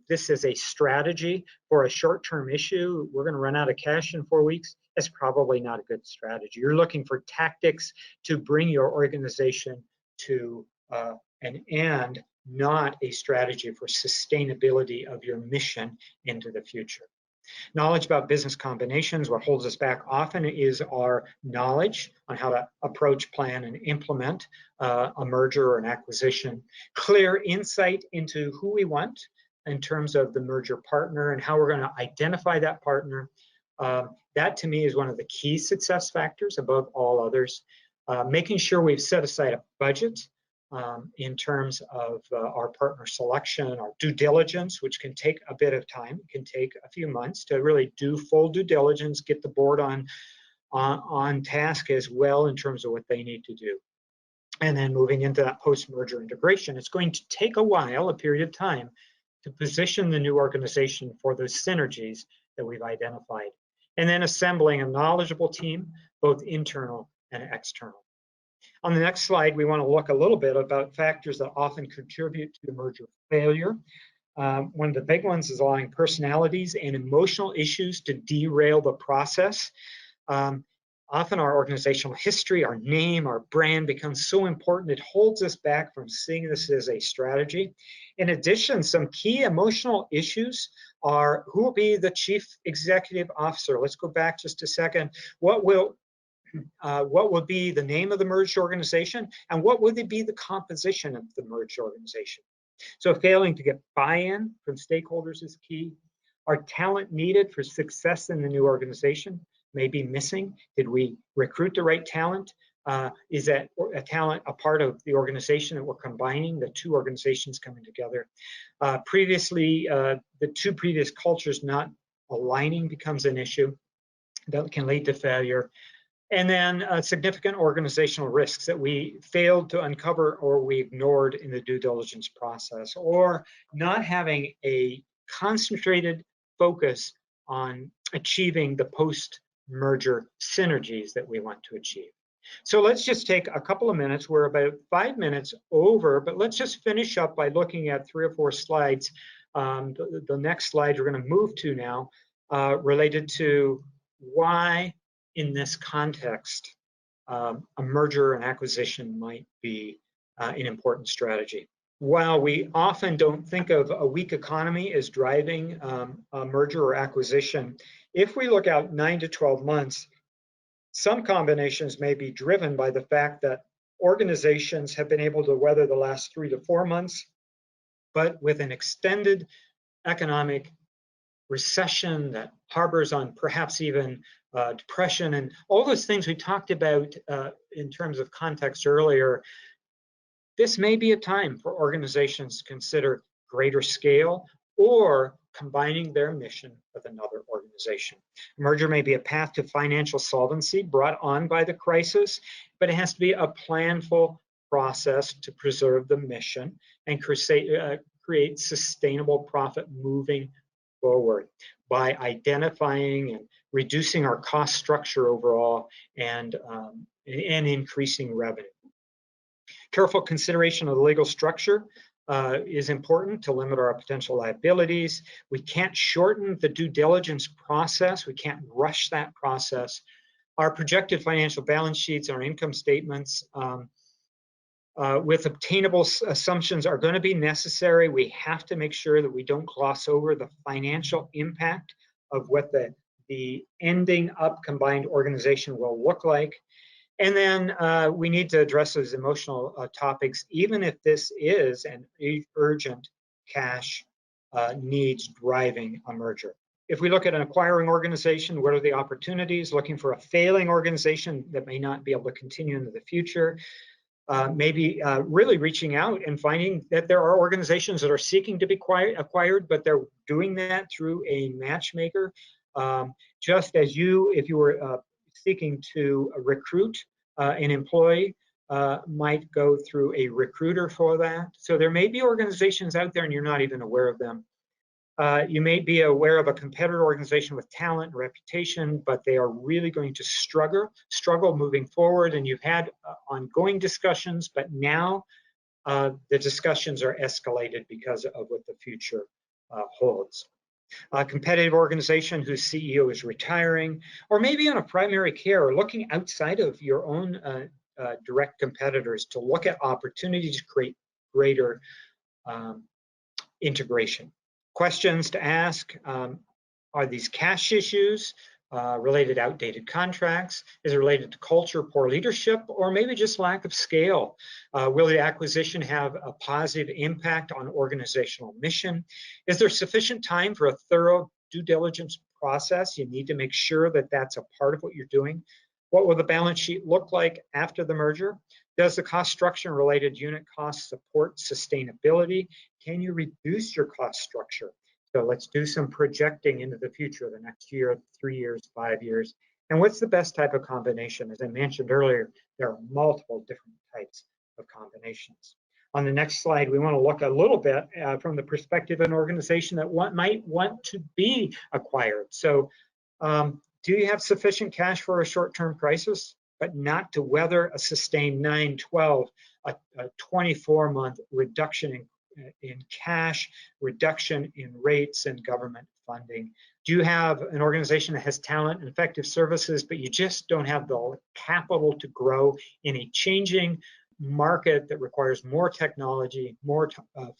this as a strategy for a short-term issue, we're going to run out of cash in 4 weeks, that's probably not a good strategy. You're looking for tactics to bring your organization to an end, not a strategy for sustainability of your mission into the future. Knowledge about business combinations, what holds us back often is our knowledge on how to approach, plan, and implement a merger or an acquisition. Clear insight into who we want in terms of the merger partner and how we're going to identify that partner. That to me is one of the key success factors above all others. Making sure we've set aside a budget in terms of our partner selection, our due diligence, which can take a bit of time. It can take a few months to really do full due diligence, get the board on task as well in terms of what they need to do. And then moving into that post-merger integration, it's going to take a while, a period of time, to position the new organization for those synergies that we've identified. And then assembling a knowledgeable team, both internal and external. On the next slide, we want to look a little bit about factors that often contribute to merger failure. One of the big ones is allowing personalities and emotional issues to derail the process. Often our organizational history, our name, our brand becomes so important, it holds us back from seeing this as a strategy. In addition, some key emotional issues are who will be the chief executive officer. Let's go back just a second. What will be the name of the merged organization, and what would be the composition of the merged organization? So failing to get buy-in from stakeholders is key. Are talent needed for success in the new organization may be missing? Did we recruit the right talent? Is that a talent a part of the organization that we're combining, the two organizations coming together? Previously, the two previous cultures not aligning becomes an issue that can lead to failure. And then significant organizational risks that we failed to uncover or we ignored in the due diligence process, or not having a concentrated focus on achieving the post-merger synergies that we want to achieve. So let's just take a couple of minutes. We're about 5 minutes over, but let's just finish up by looking at 3 or 4 slides. The next slide we're going to move to now related to why in this context, a merger and acquisition might be an important strategy. While we often don't think of a weak economy as driving a merger or acquisition, if we look out 9 to 12 months, some combinations may be driven by the fact that organizations have been able to weather the last 3 to 4 months, but with an extended economic recession that harbors on perhaps even depression and all those things we talked about in terms of context earlier, this may be a time for organizations to consider greater scale or combining their mission with another organization. A merger may be a path to financial solvency brought on by the crisis, but it has to be a planful process to preserve the mission and create sustainable profit moving forward by identifying and reducing our cost structure overall and increasing revenue. Careful consideration of the legal structure is important to limit our potential liabilities. We can't shorten the due diligence process. We can't rush that process. Our projected financial balance sheets, our income statements, with obtainable assumptions are going to be necessary. We have to make sure that we don't gloss over the financial impact of what the ending up combined organization will look like. And then we need to address those emotional topics, even if this is an urgent cash needs driving a merger. If we look at an acquiring organization, what are the opportunities? Looking for a failing organization that may not be able to continue into the future. Maybe really reaching out and finding that there are organizations that are seeking to be acquired, but they're doing that through a matchmaker. Just as if you were seeking to recruit an employee, might go through a recruiter for that. So there may be organizations out there and you're not even aware of them. You may be aware of a competitor organization with talent and reputation, but they are really going to struggle moving forward. And you've had ongoing discussions, but now the discussions are escalated because of what the future holds. A competitive organization whose CEO is retiring, or maybe on a primary care, or looking outside of your own direct competitors to look at opportunities to create greater integration. Questions to ask, are these cash issues related to outdated contracts? Is it related to culture, poor leadership, or maybe just lack of scale? Will the acquisition have a positive impact on organizational mission? Is there sufficient time for a thorough due diligence process? You need to make sure that that's a part of what you're doing. What will the balance sheet look like after the merger? Does the cost structure and related unit costs support sustainability? Can you reduce your cost structure? So let's do some projecting into the future, the next year, 3 years, 5 years. And what's the best type of combination? As I mentioned earlier, there are multiple different types of combinations. On the next slide, we want to look a little bit from the perspective of an organization that might want to be acquired. So do you have sufficient cash for a short-term crisis, but not to weather a sustained 9, 12, a 24-month reduction in cash, reduction in rates and government funding? Do you have an organization that has talent and effective services, but you just don't have the capital to grow in a changing market that requires more technology, more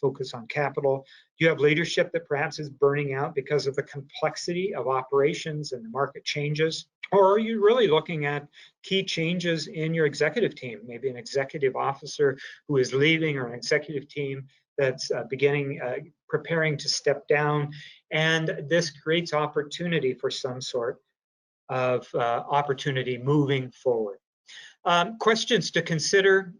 focus on capital? Do you have leadership that perhaps is burning out because of the complexity of operations and the market changes? Or are you really looking at key changes in your executive team? Maybe an executive officer who is leaving, or an executive team that's preparing to step down, and this creates opportunity for some sort of opportunity moving forward. Questions to consider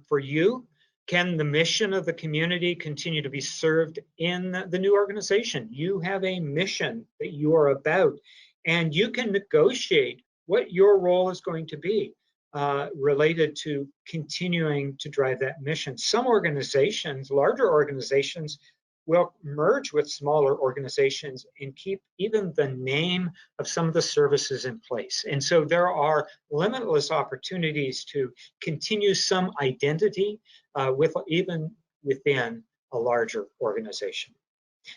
for you. Can the mission of the community continue to be served in the new organization? You have a mission that you are about, and you can negotiate what your role is going to be related to continuing to drive that mission. Some organizations, larger organizations, will merge with smaller organizations and keep even the name of some of the services in place. And so there are limitless opportunities to continue some identity even within a larger organization.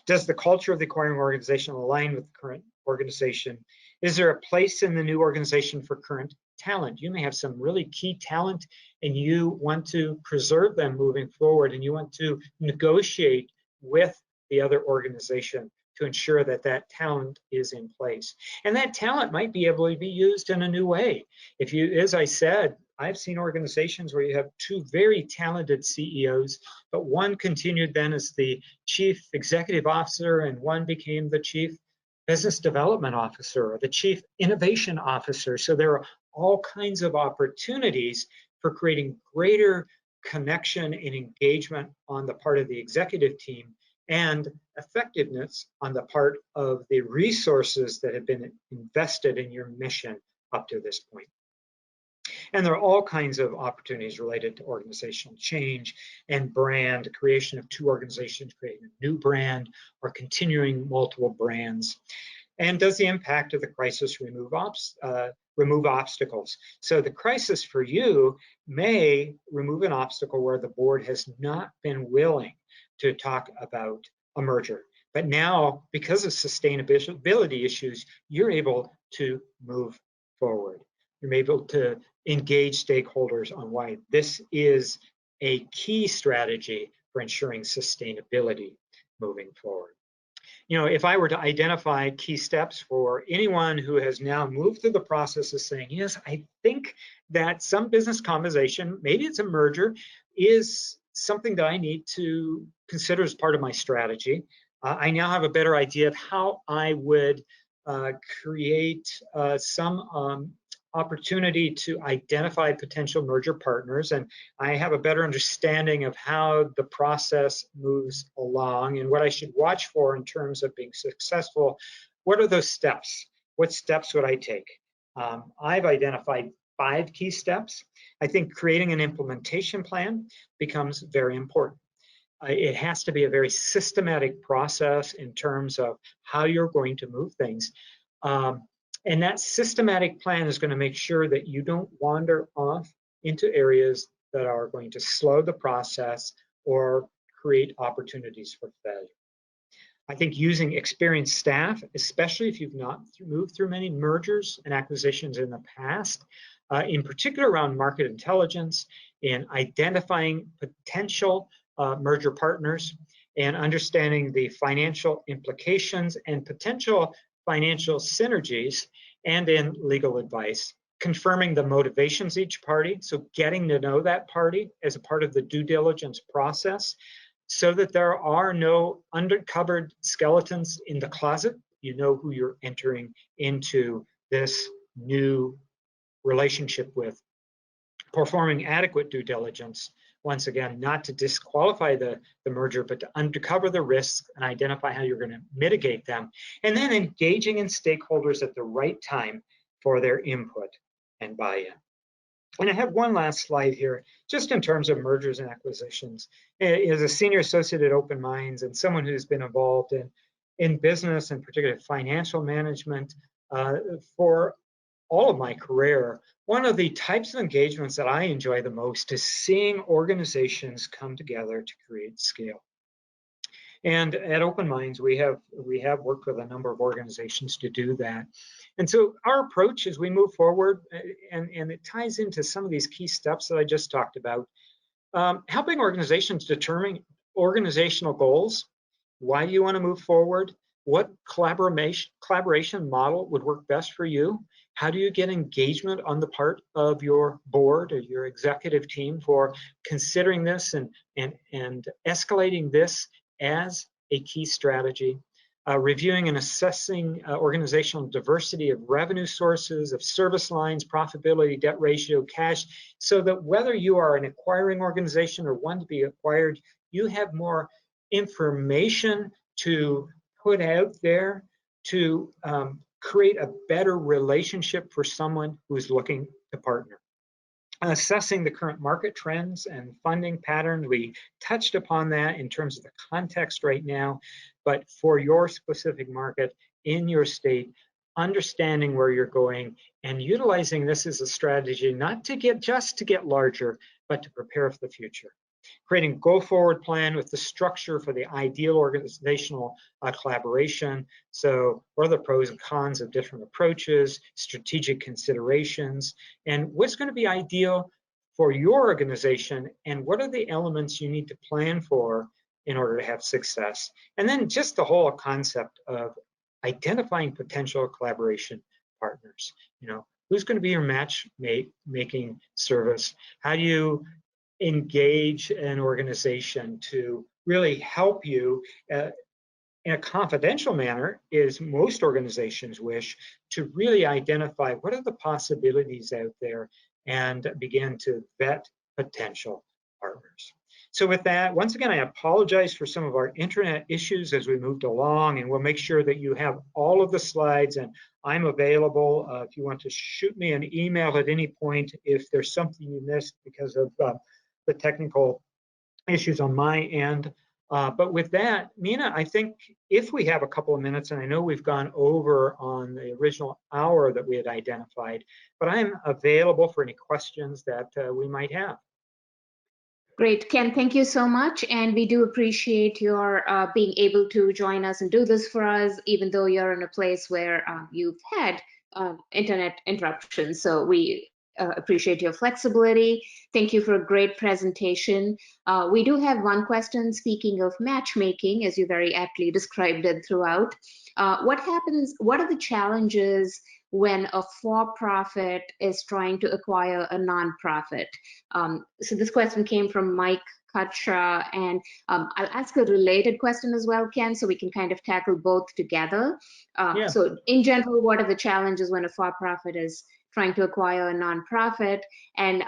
Does the culture of the acquiring organization align with the current organization? Is there a place in the new organization for current talent? You may have some really key talent and you want to preserve them moving forward, and you want to negotiate with the other organization to ensure that that talent is in place. And that talent might be able to be used in a new way. If you, as I said, I've seen organizations where you have two very talented CEOs, but one continued then as the chief executive officer and one became the chief business development officer or the chief innovation officer. So there are all kinds of opportunities for creating greater connection and engagement on the part of the executive team, and effectiveness on the part of the resources that have been invested in your mission up to this point. And there are all kinds of opportunities related to organizational change and brand, creation of two organizations, creating a new brand, or continuing multiple brands. And does the impact of the crisis remove obstacles? So the crisis for you may remove an obstacle where the board has not been willing to talk about a merger. But now, because of sustainability issues, you're able to move forward. You're able to engage stakeholders on why this is a key strategy for ensuring sustainability moving forward. You know, if I were to identify key steps for anyone who has now moved through the process of saying, yes, I think that some business combination, maybe it's a merger, is something that I need to consider as part of my strategy. now have a better idea of how I would create some opportunity to identify potential merger partners, and I have a better understanding of how the process moves along and what I should watch for in terms of being successful. What are those steps? What steps would I take? I've identified 5 key steps. I think creating an implementation plan becomes very important. It has to be a very systematic process in terms of how you're going to move things. And that systematic plan is going to make sure that you don't wander off into areas that are going to slow the process or create opportunities for failure. I think using experienced staff, especially if you've not moved through many mergers and acquisitions in the past, in particular around market intelligence and identifying potential merger partners and understanding the financial implications and potential financial synergies, and in legal advice, confirming the motivations of each party, so getting to know that party as a part of the due diligence process, so that there are no uncovered skeletons in the closet. You know who you're entering into this new relationship with. Performing adequate due diligence, once again, not to disqualify the merger, but to uncover the risks and identify how you're going to mitigate them, and then engaging in stakeholders at the right time for their input and buy-in. And I have one last slide here, just in terms of mergers and acquisitions. As a senior associate at Open Minds and someone who's been involved in business and particularly financial management for all of my career, one of the types of engagements that I enjoy the most is seeing organizations come together to create scale. And at Open Minds, we have worked with a number of organizations to do that. And so our approach as we move forward, and it ties into some of these key steps that I just talked about, helping organizations determine organizational goals. Why do you want to move forward? What collaboration model would work best for you? How do you get engagement on the part of your board or your executive team for considering this and escalating this as a key strategy? Reviewing and assessing organizational diversity of revenue sources, of service lines, profitability, debt ratio, cash, so that whether you are an acquiring organization or one to be acquired, you have more information to put out there to create a better relationship for someone who is looking to partner. Assessing the current market trends and funding patterns, we touched upon that in terms of the context right now, but for your specific market in your state, understanding where you're going and utilizing this as a strategy, not to get just to get larger, but to prepare for the future. Creating a go-forward plan with the structure for the ideal organizational collaboration. So what are the pros and cons of different approaches, strategic considerations, and what's going to be ideal for your organization, and what are the elements you need to plan for in order to have success. And then just the whole concept of identifying potential collaboration partners. You know, who's going to be your matchmaking service? How do you engage an organization to really help you in a confidential manner, as most organizations wish, to really identify what are the possibilities out there and begin to vet potential partners. So with that, once again, I apologize for some of our internet issues as we moved along, and we'll make sure that you have all of the slides, and I'm available if you want to shoot me an email at any point if there's something you missed because of the technical issues on my end. But with that, Mina, I think if we have a couple of minutes, and I know we've gone over on the original hour that we had identified, but I'm available for any questions that we might have. Great, Ken, thank you so much. And we do appreciate your being able to join us and do this for us, even though you're in a place where you've had internet interruptions. So we appreciate your flexibility. Thank you for a great presentation. We do have one question, speaking of matchmaking, as you very aptly described it throughout. What are the challenges when a for-profit is trying to acquire a nonprofit? So this question came from Mike Katra, and I'll ask a related question as well, Ken, so we can kind of tackle both together. Yeah. So in general, what are the challenges when a for-profit is trying to acquire a nonprofit? And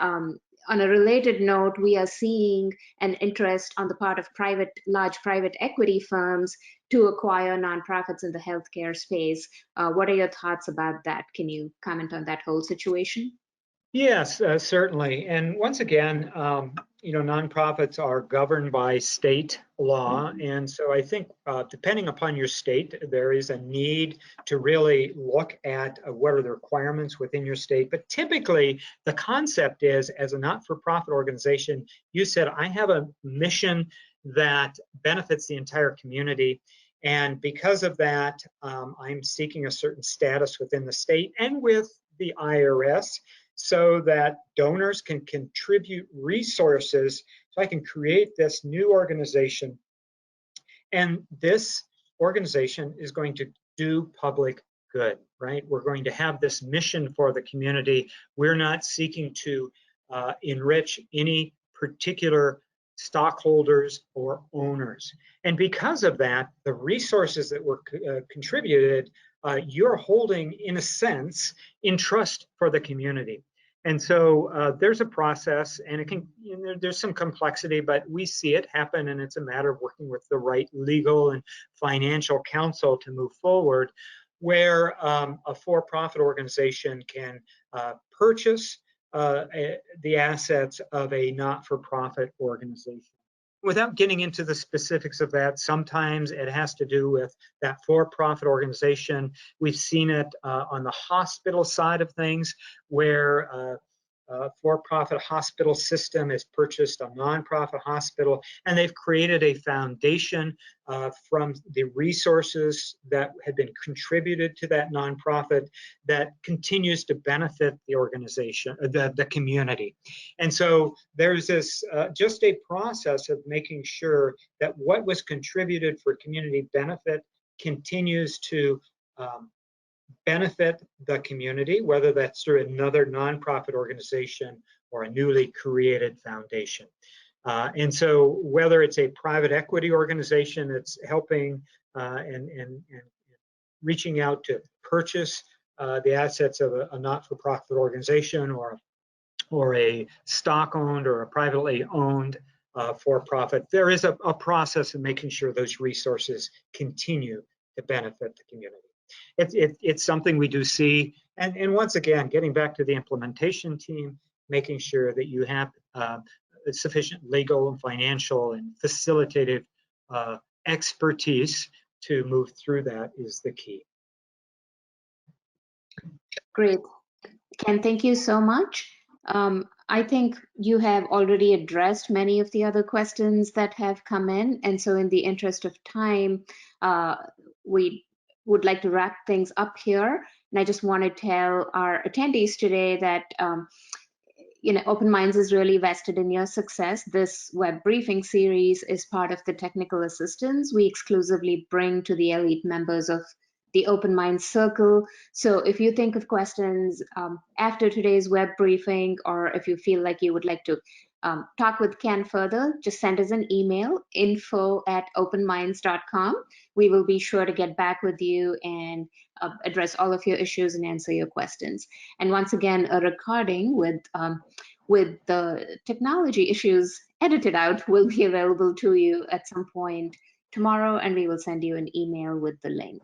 on a related note, we are seeing an interest on the part of large private equity firms to acquire nonprofits in the healthcare space. What are your thoughts about that? Can you comment on that whole situation? Yes, certainly. And once again, nonprofits are governed by state law. And so I think depending upon your state, there is a need to really look at what are the requirements within your state. But typically, the concept is, as a not-for-profit organization, you said, I have a mission that benefits the entire community. And because of that, I'm seeking a certain status within the state and with the IRS, so that donors can contribute resources so I can create this new organization. And this organization is going to do public good, right? We're going to have this mission for the community. We're not seeking to enrich any particular stockholders or owners. And because of that, the resources that were contributed, you're holding, in a sense, in trust for the community. And so there's a process, and it can, there's some complexity, but we see it happen, and it's a matter of working with the right legal and financial counsel to move forward, where a for-profit organization can purchase the assets of a not-for-profit organization. Without getting into the specifics of that, sometimes it has to do with that for-profit organization. We've seen it on the hospital side of things, where for-profit hospital system has purchased a nonprofit hospital, and they've created a foundation from the resources that have been contributed to that nonprofit that continues to benefit the organization, the community. And so there's this just a process of making sure that what was contributed for community benefit continues to benefit the community, whether that's through another nonprofit organization or a newly created foundation. And so whether it's a private equity organization that's helping and reaching out to purchase the assets of a not-for-profit organization, or a stock-owned or a privately owned for-profit, there is a process of making sure those resources continue to benefit the community. It's something we do see, and once again, getting back to the implementation team, making sure that you have sufficient legal and financial and facilitative expertise to move through that is the key. Great. Ken, thank you so much. I think you have already addressed many of the other questions that have come in, and so in the interest of time, we would like to wrap things up here. And I just want to tell our attendees today that Open Minds is really vested in your success. This web briefing series is part of the technical assistance we exclusively bring to the elite members of the Open Minds Circle. So if you think of questions after today's web briefing, or if you feel like you would like to talk with Ken further, just send us an email, info@openminds.com. We will be sure to get back with you and address all of your issues and answer your questions. And once again, a recording with the technology issues edited out will be available to you at some point tomorrow, and we will send you an email with the link.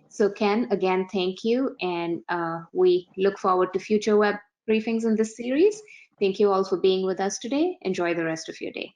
So Ken, again, thank you, and we look forward to future web briefings in this series. Thank you all for being with us today. Enjoy the rest of your day.